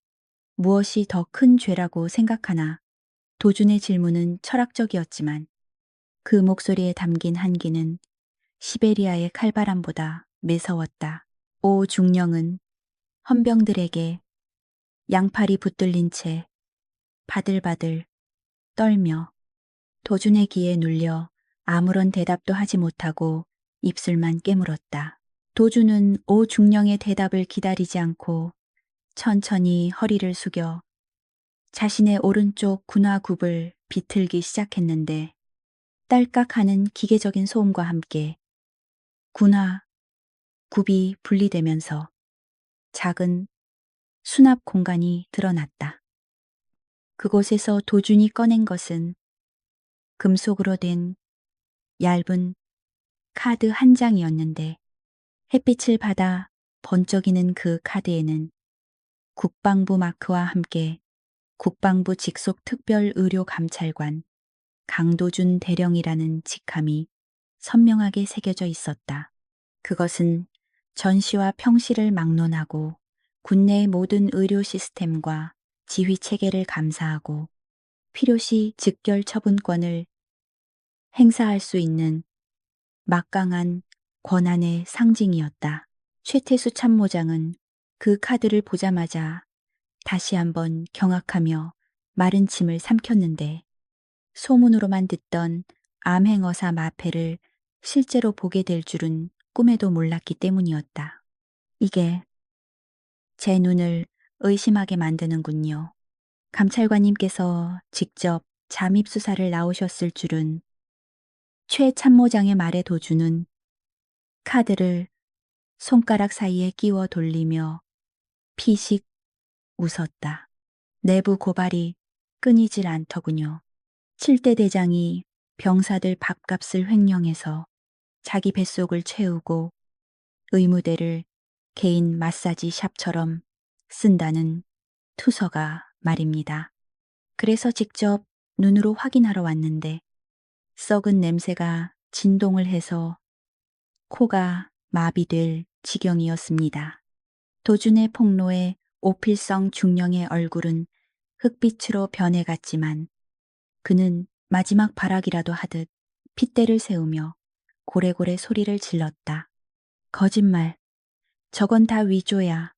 Speaker 1: 무엇이 더 큰 죄라고 생각하나? 도준의 질문은 철학적이었지만 그 목소리에 담긴 한기는 시베리아의 칼바람보다 매서웠다. 오 중령은 헌병들에게 양팔이 붙들린 채 바들바들 떨며 도준의 귀에 눌려 아무런 대답도 하지 못하고 입술만 깨물었다. 도준은 오 중령의 대답을 기다리지 않고 천천히 허리를 숙여 자신의 오른쪽 군화굽을 비틀기 시작했는데 딸깍하는 기계적인 소음과 함께 군화 굽이 분리되면서 작은 수납 공간이 드러났다. 그곳에서 도준이 꺼낸 것은 금속으로 된 얇은 카드 한 장이었는데 햇빛을 받아 번쩍이는 그 카드에는 국방부 마크와 함께 국방부 직속 특별의료감찰관 강도준 대령이라는 직함이 선명하게 새겨져 있었다. 그것은 전시와 평시를 막론하고 군내의 모든 의료 시스템과 지휘 체계를 감사하고 필요시 즉결 처분권을 행사할 수 있는 막강한 권한의 상징이었다. 최태수 참모장은 그 카드를 보자마자 다시 한번 경악하며 마른 침을 삼켰는데 소문으로만 듣던 암행어사 마패를 실제로 보게 될 줄은 꿈에도 몰랐기 때문이었다. 이게 제 눈을 의심하게 만드는군요. 감찰관님께서 직접 잠입수사를 나오셨을 줄은. 최 참모장의 말에 도준은 카드를 손가락 사이에 끼워 돌리며 피식 웃었다. 내부 고발이 끊이질 않더군요. 7대 대장이 병사들 밥값을 횡령해서 자기 뱃속을 채우고 의무대를 개인 마사지 샵처럼 쓴다는 투서가 말입니다. 그래서 직접 눈으로 확인하러 왔는데 썩은 냄새가 진동을 해서 코가 마비될 지경이었습니다. 도준의 폭로에 오필성 중령의 얼굴은 흑빛으로 변해갔지만 그는 마지막 발악이라도 하듯 핏대를 세우며 고래고래 소리를 질렀다. 거짓말. 저건 다 위조야.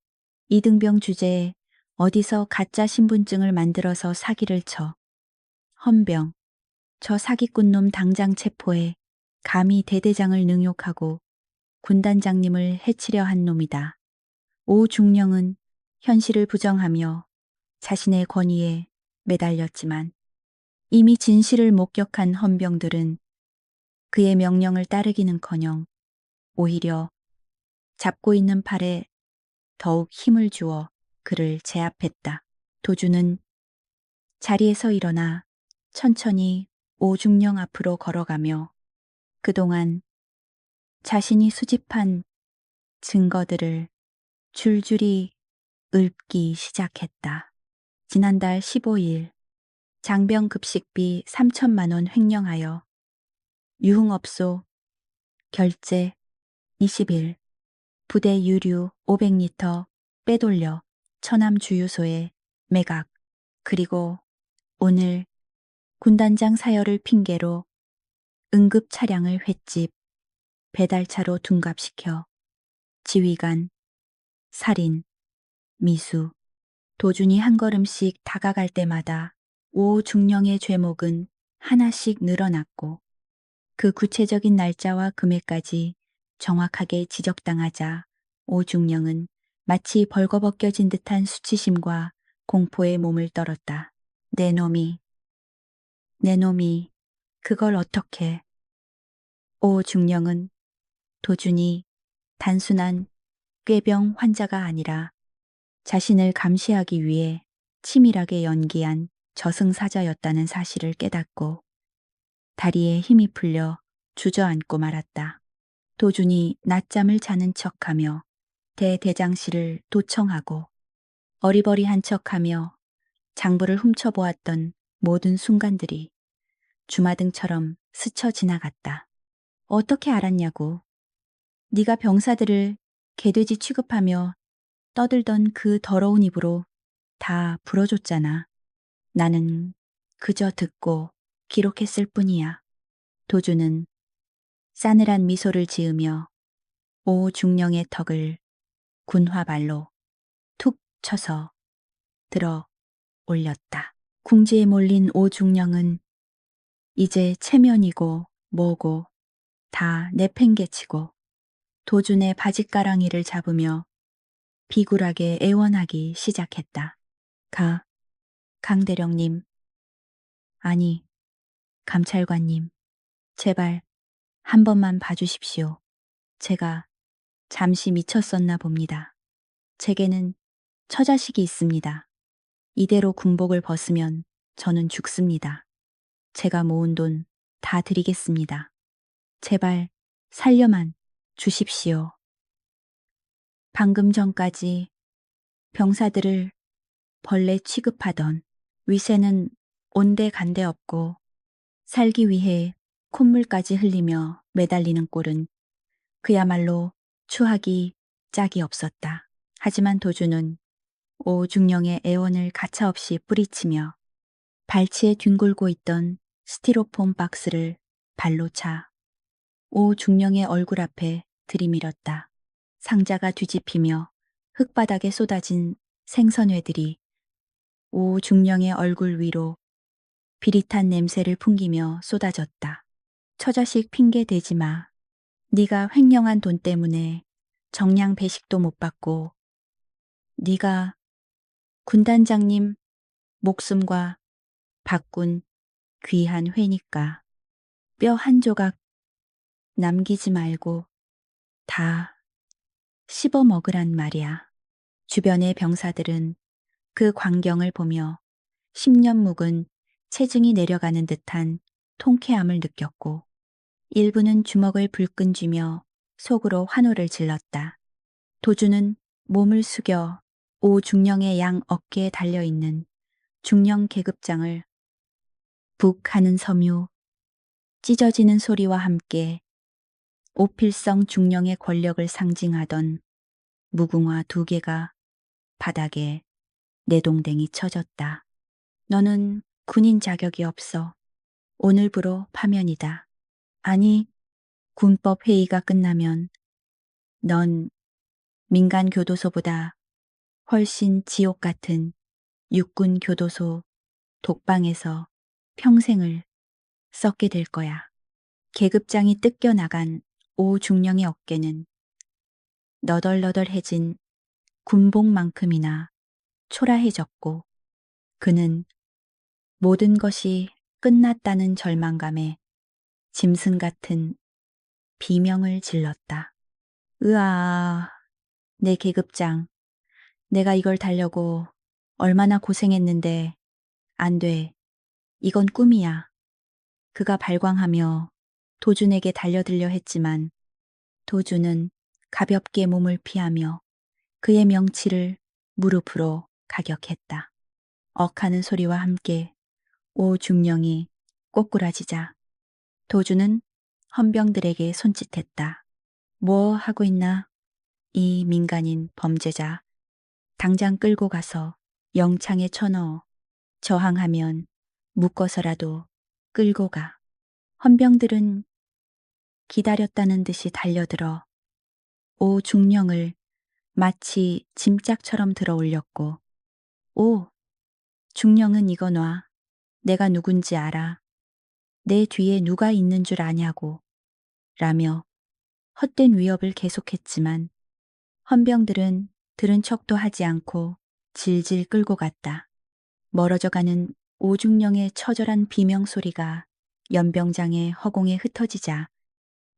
Speaker 1: 이등병 주제에 어디서 가짜 신분증을 만들어서 사기를 쳐. 헌병. 저 사기꾼 놈 당장 체포해 감히 대대장을 능욕하고 군단장님을 해치려 한 놈이다. 오 중령은 현실을 부정하며 자신의 권위에 매달렸지만 이미 진실을 목격한 헌병들은 그의 명령을 따르기는커녕 오히려 잡고 있는 팔에 더욱 힘을 주어 그를 제압했다. 도준은 자리에서 일어나 천천히 오중령 앞으로 걸어가며 그동안 자신이 수집한 증거들을 줄줄이 읊기 시작했다. 지난달 15일 장병 급식비 3천만 원 횡령하여 유흥업소 결제 20일 부대 유류 500리터 빼돌려 처남 주유소에 매각. 그리고 오늘 군단장 사열을 핑계로 응급 차량을 횟집 배달차로 둔갑시켜 지휘관 살인, 미수. 도준이 한 걸음씩 다가갈 때마다 오중령의 죄목은 하나씩 늘어났고 그 구체적인 날짜와 금액까지 정확하게 지적당하자 오중령은 마치 벌거벗겨진 듯한 수치심과 공포에 몸을 떨었다. 내 놈이, 내 놈이 그걸 어떻게. 오중령은 도준이 단순한 꾀병 환자가 아니라 자신을 감시하기 위해 치밀하게 연기한 저승사자였다는 사실을 깨닫고 다리에 힘이 풀려 주저앉고 말았다. 도준이 낮잠을 자는 척하며 대대장실을 도청하고 어리버리한 척하며 장부를 훔쳐보았던 모든 순간들이 주마등처럼 스쳐 지나갔다. 어떻게 알았냐고. 네가 병사들을 개돼지 취급하며 떠들던 그 더러운 입으로 다 불어줬잖아. 나는 그저 듣고 기록했을 뿐이야. 도준은 싸늘한 미소를 지으며 오중령의 턱을 군화발로 툭 쳐서 들어 올렸다. 궁지에 몰린 오중령은 이제 체면이고 뭐고 다 내팽개치고 도준의 바짓가랑이를 잡으며 비굴하게 애원하기 시작했다. 강대령님, 아니, 감찰관님, 제발 한 번만 봐주십시오. 제가 잠시 미쳤었나 봅니다. 제게는 처자식이 있습니다. 이대로 군복을 벗으면 저는 죽습니다. 제가 모은 돈 다 드리겠습니다. 제발 살려만 주십시오. 방금 전까지 병사들을 벌레 취급하던 위세는 온데간데 없고 살기 위해 콧물까지 흘리며 매달리는 꼴은 그야말로 추하기 짝이 없었다. 하지만 도준은 오중령의 애원을 가차없이 뿌리치며 발치에 뒹굴고 있던 스티로폼 박스를 발로 차 오중령의 얼굴 앞에 들이밀었다. 상자가 뒤집히며 흙바닥에 쏟아진 생선회들이 오중령의 얼굴 위로 비릿한 냄새를 풍기며 쏟아졌다. 처자식 핑계 대지 마. 네가 횡령한 돈 때문에 정량 배식도 못 받고 네가 군단장님 목숨과 바꾼 귀한 회니까 뼈 한 조각 남기지 말고 다 씹어 먹으란 말이야. 주변의 병사들은 그 광경을 보며 10년 묵은 체증이 내려가는 듯한 통쾌함을 느꼈고 일부는 주먹을 불끈 쥐며 속으로 환호를 질렀다. 도주는 몸을 숙여 오중령의 양 어깨에 달려있는 중령 계급장을 북 하는 섬유, 찢어지는 소리와 함께 오필성 중령의 권력을 상징하던 무궁화 2개가 바닥에 내동댕이 쳐졌다. 너는 군인 자격이 없어. 오늘부로 파면이다. 아니, 군법 회의가 끝나면 넌 민간 교도소보다 훨씬 지옥 같은 육군 교도소 독방에서 평생을 썩게 될 거야. 계급장이 뜯겨 나간 오중령의 어깨는 너덜너덜해진 군복만큼이나 초라해졌고 그는 모든 것이 끝났다는 절망감에 짐승 같은 비명을 질렀다. 으아, 내 계급장. 내가 이걸 달려고 얼마나 고생했는데 안 돼. 이건 꿈이야. 그가 발광하며 도준에게 달려들려 했지만 도준은 가볍게 몸을 피하며 그의 명치를 무릎으로 가격했다. 억하는 소리와 함께 오중령이 꼬꾸라지자 도준은 헌병들에게 손짓했다. 뭐 하고 있나? 이 민간인 범죄자. 당장 끌고 가서 영창에 쳐넣어. 저항하면 묶어서라도 끌고 가. 헌병들은 기다렸다는 듯이 달려들어 오중령을 마치 짐짝처럼 들어올렸고, 오, 중령은 이거 놔. 내가 누군지 알아. 내 뒤에 누가 있는 줄 아냐고. 라며 헛된 위협을 계속했지만 헌병들은 들은 척도 하지 않고 질질 끌고 갔다. 멀어져가는 오중령의 처절한 비명소리가 연병장의 허공에 흩어지자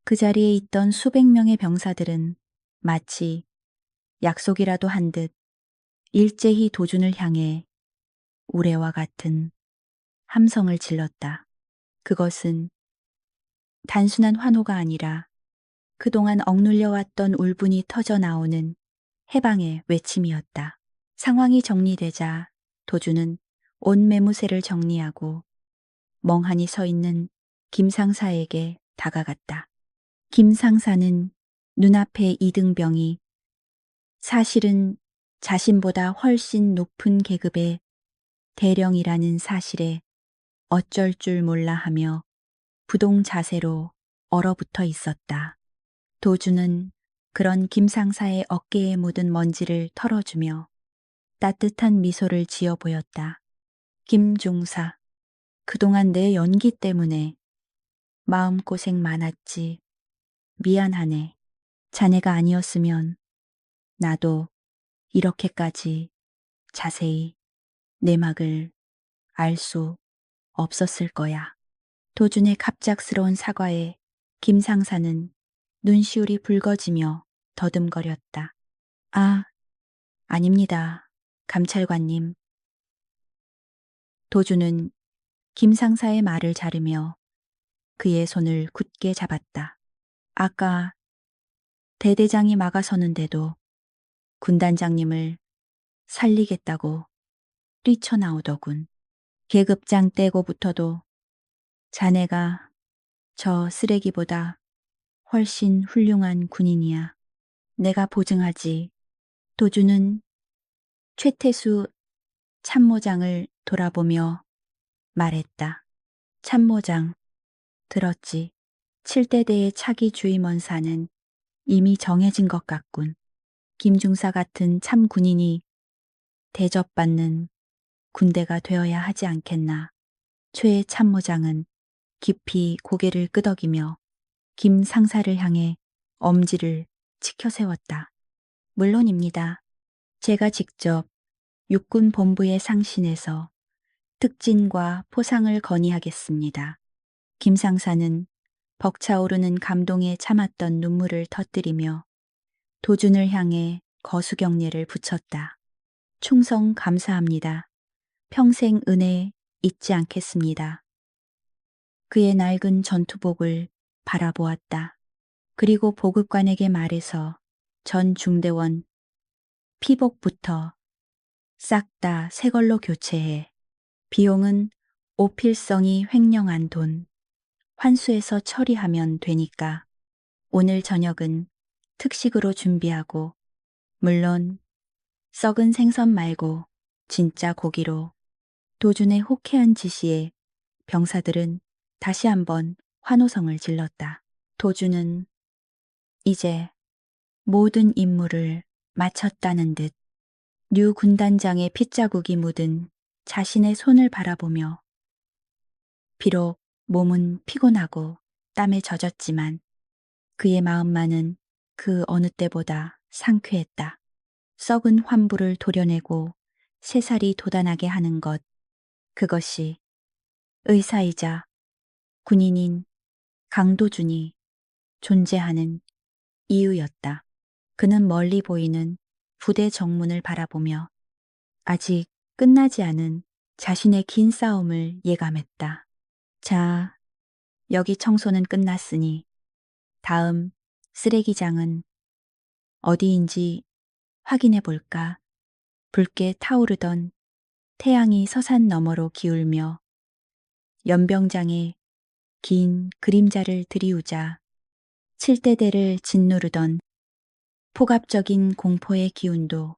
Speaker 1: 그 자리에 있던 수백 명의 병사들은 마치 약속이라도 한 듯 일제히 도준을 향해 우레와 같은 함성을 질렀다. 그것은 단순한 환호가 아니라 그동안 억눌려왔던 울분이 터져 나오는 해방의 외침이었다. 상황이 정리되자 도주는 온 매무새를 정리하고 멍하니 서 있는 김상사에게 다가갔다. 김상사는 눈앞의 이등병이 사실은 자신보다 훨씬 높은 계급의 대령이라는 사실에 어쩔 줄 몰라 하며 부동 자세로 얼어붙어 있었다. 도주는 그런 김상사의 어깨에 묻은 먼지를 털어주며 따뜻한 미소를 지어 보였다. 김중사, 그동안 내 연기 때문에 마음고생 많았지. 미안하네. 자네가 아니었으면 나도 이렇게까지 자세히 내막을 알 수 없었을 거야. 도준의 갑작스러운 사과에 김상사는 눈시울이 붉어지며 더듬거렸다. 아, 아닙니다. 감찰관님. 도준은 김상사의 말을 자르며 그의 손을 굳게 잡았다. 아까 대대장이 막아서는데도 군단장님을 살리겠다고 뛰쳐나오더군. 계급장 떼고부터도 자네가 저 쓰레기보다 훨씬 훌륭한 군인이야. 내가 보증하지. 도주는 최태수 참모장을 돌아보며 말했다. 참모장, 들었지. 7대대의 차기 주임원사는 이미 정해진 것 같군. 김중사 같은 참 군인이 대접받는 군대가 되어야 하지 않겠나. 최 참모장은 깊이 고개를 끄덕이며 김 상사를 향해 엄지를 치켜 세웠다. 물론입니다. 제가 직접 육군 본부에 상신해서 특진과 포상을 건의하겠습니다. 김 상사는 벅차오르는 감동에 참았던 눈물을 터뜨리며 도준을 향해 거수경례를 붙였다. 충성 감사합니다. 평생 은혜 잊지 않겠습니다. 그의 낡은 전투복을 바라보았다. 그리고 보급관에게 말해서 전 중대원 피복부터 싹 다 새 걸로 교체해 비용은 오필성이 횡령한 돈 환수해서 처리하면 되니까 오늘 저녁은 특식으로 준비하고 물론 썩은 생선 말고 진짜 고기로. 도준의 호쾌한 지시에 병사들은 다시 한번 환호성을 질렀다. 도준은 이제 모든 임무를 마쳤다는 듯 류 군단장의 핏자국이 묻은 자신의 손을 바라보며 비록 몸은 피곤하고 땀에 젖었지만 그의 마음만은 그 어느 때보다 상쾌했다. 썩은 환부를 도려내고 새살이 돋아나게 하는 것, 그것이 의사이자 군인인 강도준이 존재하는 이유였다. 그는 멀리 보이는 부대 정문을 바라보며 아직 끝나지 않은 자신의 긴 싸움을 예감했다. 자, 여기 청소는 끝났으니 다음 쓰레기장은 어디인지 확인해 볼까? 붉게 타오르던 태양이 서산 너머로 기울며 연병장의 긴 그림자를 들이우자 7대대를 짓누르던 폭압적인 공포의 기운도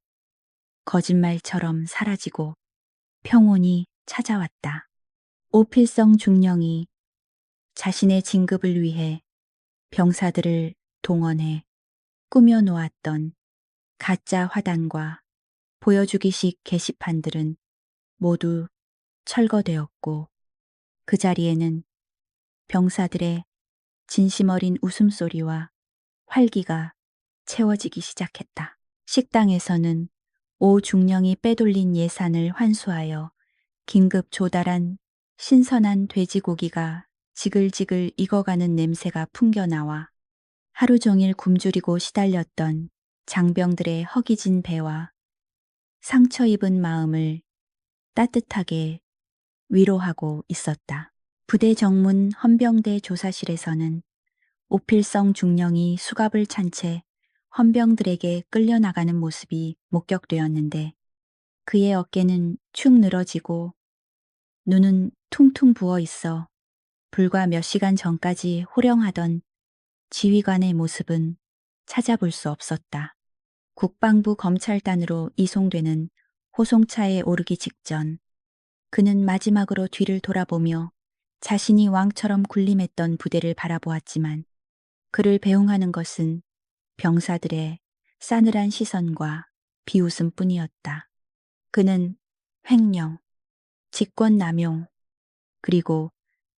Speaker 1: 거짓말처럼 사라지고 평온이 찾아왔다. 오필성 중령이 자신의 진급을 위해 병사들을 동원해 꾸며 놓았던 가짜 화단과 보여주기식 게시판들은 모두 철거되었고 그 자리에는 병사들의 진심 어린 웃음소리와 활기가 채워지기 시작했다. 식당에서는 오중령이 빼돌린 예산을 환수하여 긴급 조달한 신선한 돼지고기가 지글지글 익어가는 냄새가 풍겨나와 하루 종일 굶주리고 시달렸던 장병들의 허기진 배와 상처 입은 마음을 따뜻하게 위로하고 있었다. 부대 정문 헌병대 조사실에서는 오필성 중령이 수갑을 찬 채 헌병들에게 끌려나가는 모습이 목격되었는데 그의 어깨는 축 늘어지고 눈은 퉁퉁 부어 있어 불과 몇 시간 전까지 호령하던 지휘관의 모습은 찾아볼 수 없었다. 국방부 검찰단으로 이송되는 호송차에 오르기 직전 그는 마지막으로 뒤를 돌아보며 자신이 왕처럼 군림했던 부대를 바라보았지만 그를 배웅하는 것은 병사들의 싸늘한 시선과 비웃음뿐이었다. 그는 횡령, 직권남용, 그리고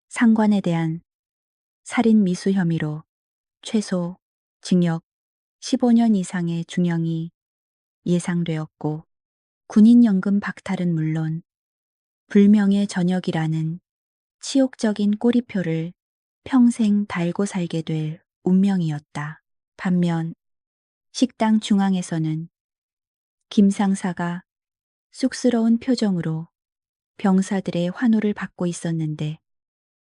Speaker 1: 상관에 대한 살인 미수 혐의로 최소 징역 15년 이상의 중형이 예상되었고 군인연금 박탈은 물론 불명예 전역이라는 치욕적인 꼬리표를 평생 달고 살게 될 운명이었다. 반면 식당 중앙에서는 김 상사가 쑥스러운 표정으로 병사들의 환호를 받고 있었는데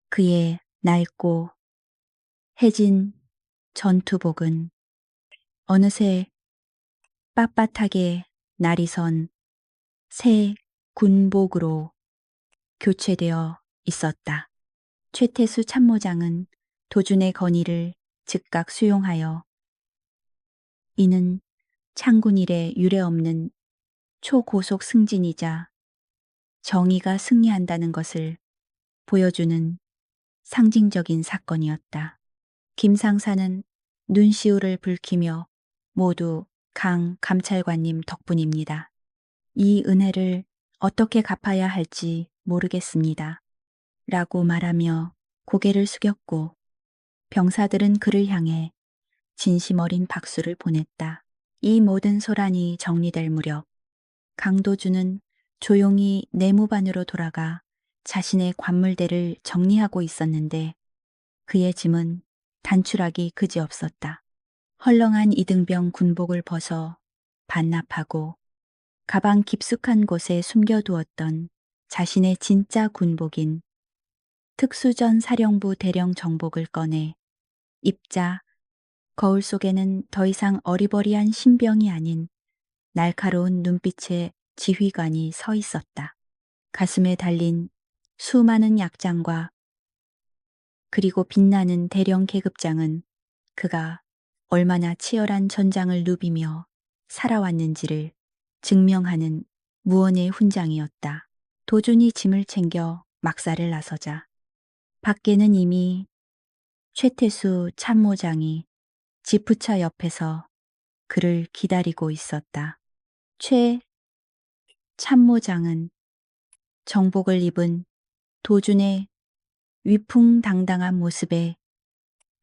Speaker 1: 그의 낡고 해진 전투복은 어느새 빳빳하게 날이 선 새 군복으로 교체되어 있었다. 최태수 참모장은 도준의 건의를 즉각 수용하여 이는 창군 일에 유례없는 초고속 승진이자 정의가 승리한다는 것을 보여주는 상징적인 사건이었다. 김 상사는 눈시울을 붉히며 모두 강 감찰관님 덕분입니다. 이 은혜를 어떻게 갚아야 할지 모르겠습니다. 라고 말하며 고개를 숙였고 병사들은 그를 향해 진심 어린 박수를 보냈다. 이 모든 소란이 정리될 무렵 강도준은 조용히 내무반으로 돌아가 자신의 관물대를 정리하고 있었는데 그의 짐은 단출하기 그지없었다. 헐렁한 이등병 군복을 벗어 반납하고 가방 깊숙한 곳에 숨겨두었던 자신의 진짜 군복인 특수전 사령부 대령 정복을 꺼내 입자 거울 속에는 더 이상 어리버리한 신병이 아닌 날카로운 눈빛의 지휘관이 서 있었다. 가슴에 달린 수많은 약장과 그리고 빛나는 대령 계급장은 그가 얼마나 치열한 전장을 누비며 살아왔는지를 증명하는 무언의 훈장이었다. 도준이 짐을 챙겨 막사를 나서자 밖에는 이미 최태수 참모장이 지프차 옆에서 그를 기다리고 있었다. 최 참모장은 정복을 입은 도준의 위풍당당한 모습에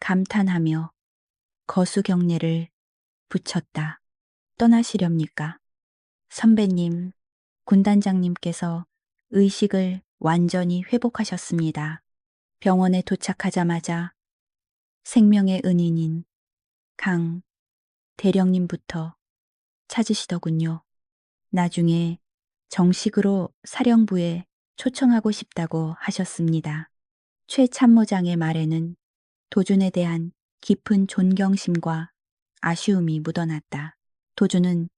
Speaker 1: 감탄하며 거수경례를 붙였다. 떠나시렵니까? 선배님, 군단장님께서 의식을 완전히 회복하셨습니다. 병원에 도착하자마자 생명의 은인인 강 대령님부터 찾으시더군요. 나중에 정식으로 사령부에 초청하고 싶다고 하셨습니다. 최 참모장의 말에는 도준에 대한 깊은 존경심과 아쉬움이 묻어났다. 도준은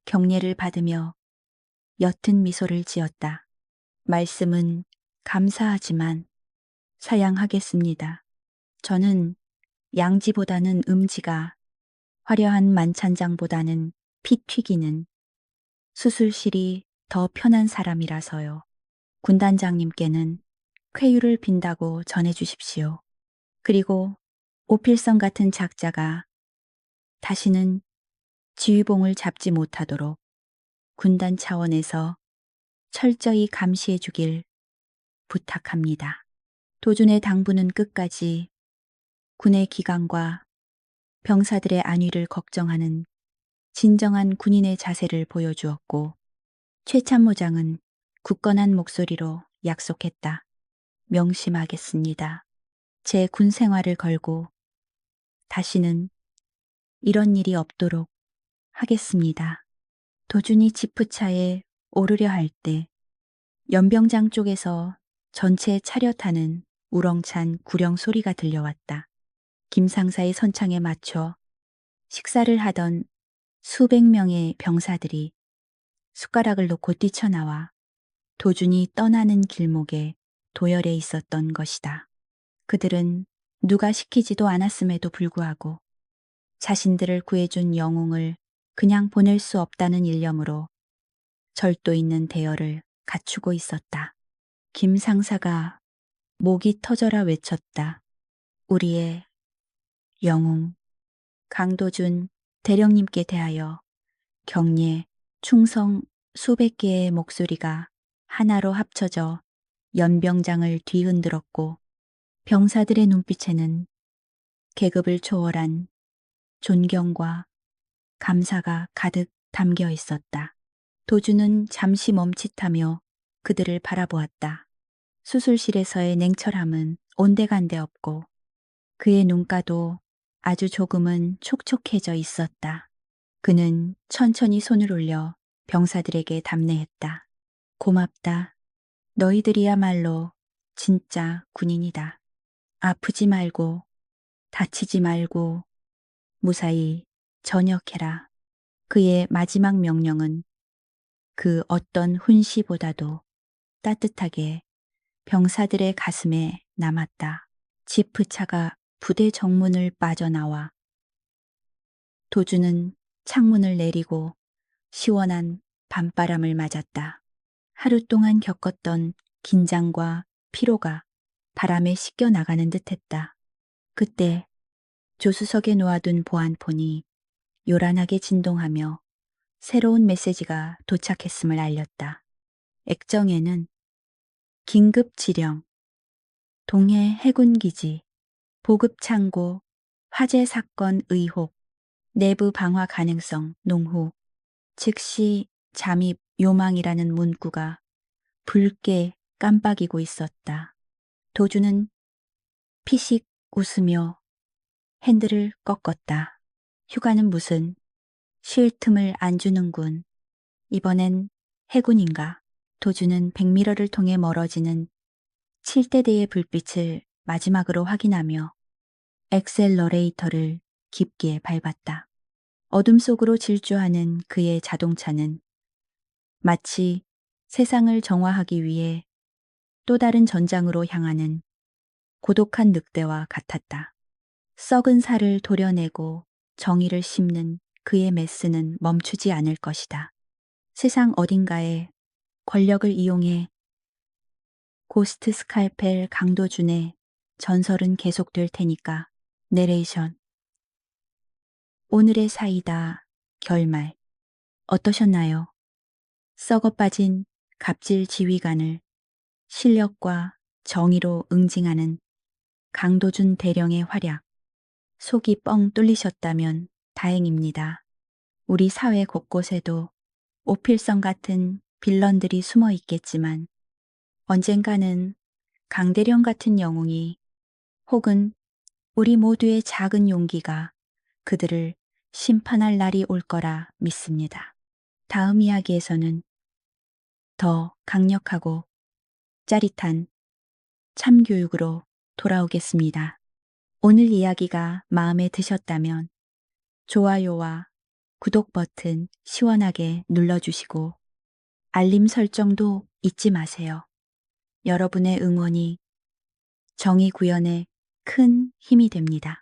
Speaker 1: 경례를 받으며 옅은 미소를 지었다. 말씀은 감사하지만 사양하겠습니다. 저는 양지보다는 음지가 화려한 만찬장보다는 피 튀기는 수술실이 더 편한 사람이라서요. 군단장님께는 쾌유를 빈다고 전해주십시오. 그리고 오필성 같은 작자가 다시는 지휘봉을 잡지 못하도록 군단 차원에서 철저히 감시해 주길 부탁합니다. 도준의 당부는 끝까지 군의 기강과 병사들의 안위를 걱정하는 진정한 군인의 자세를 보여주었고, 최 참모장은 굳건한 목소리로 약속했다. 명심하겠습니다. 제 군 생활을 걸고 다시는 이런 일이 없도록 하겠습니다. 도준이 지프차에 오르려 할 때 연병장 쪽에서 전체 차렷하는 우렁찬 구령 소리가 들려왔다. 김 상사의 선창에 맞춰 식사를 하던 수백 명의 병사들이 숟가락을 놓고 뛰쳐나와 도준이 떠나는 길목에 도열해 있었던 것이다. 그들은 누가 시키지도 않았음에도 불구하고 자신들을 구해준 영웅을 그냥 보낼 수 없다는 일념으로 절도 있는 대열을 갖추고 있었다. 김 상사가 목이 터져라 외쳤다. 우리의 영웅 강도준 대령님께 대하여 경례, 충성 수백 개의 목소리가 하나로 합쳐져 연병장을 뒤흔들었고, 병사들의 눈빛에는 계급을 초월한 존경과 감사가 가득 담겨 있었다. 도준은 잠시 멈칫하며 그들을 바라보았다. 수술실에서의 냉철함은 온데간데 없고 그의 눈가도 아주 조금은 촉촉해져 있었다. 그는 천천히 손을 올려 병사들에게 답례했다. 고맙다. 너희들이야말로 진짜 군인이다. 아프지 말고 다치지 말고 무사히 전역해라. 그의 마지막 명령은 그 어떤 훈시보다도 따뜻하게 병사들의 가슴에 남았다. 지프차가 부대 정문을 빠져나와 도주는 창문을 내리고 시원한 밤바람을 맞았다. 하루 동안 겪었던 긴장과 피로가 바람에 씻겨 나가는 듯했다. 그때 조수석에 놓아둔 보안폰이 요란하게 진동하며 새로운 메시지가 도착했음을 알렸다. 액정에는 긴급 지령, 동해 해군기지, 보급창고, 화재 사건 의혹, 내부 방화 가능성 농후, 즉시 잠입 요망이라는 문구가 붉게 깜빡이고 있었다. 도주는 피식 웃으며 핸들을 꺾었다. 휴가는 무슨 쉴 틈을 안 주는군. 이번엔 해군인가? 도주는 백미러를 통해 멀어지는 7대대의 불빛을 마지막으로 확인하며 엑셀러레이터를 깊게 밟았다. 어둠 속으로 질주하는 그의 자동차는 마치 세상을 정화하기 위해 또 다른 전장으로 향하는 고독한 늑대와 같았다. 썩은 살을 도려내고 정의를 심는 그의 메스는 멈추지 않을 것이다. 세상 어딘가에 권력을 이용해 고스트 스칼펠 강도준의 전설은 계속될 테니까. 내레이션. 오늘의 사이다 결말 어떠셨나요? 썩어 빠진 갑질 지휘관을 실력과 정의로 응징하는 강도준 대령의 활약, 속이 뻥 뚫리셨다면 다행입니다. 우리 사회 곳곳에도 오필성 같은 빌런들이 숨어 있겠지만 언젠가는 강대령 같은 영웅이 혹은 우리 모두의 작은 용기가 그들을 심판할 날이 올 거라 믿습니다. 다음 이야기에서는 더 강력하고 짜릿한 참교육으로 돌아오겠습니다. 오늘 이야기가 마음에 드셨다면 좋아요와 구독 버튼 시원하게 눌러주시고 알림 설정도 잊지 마세요. 여러분의 응원이 정의 구현에 큰 힘이 됩니다.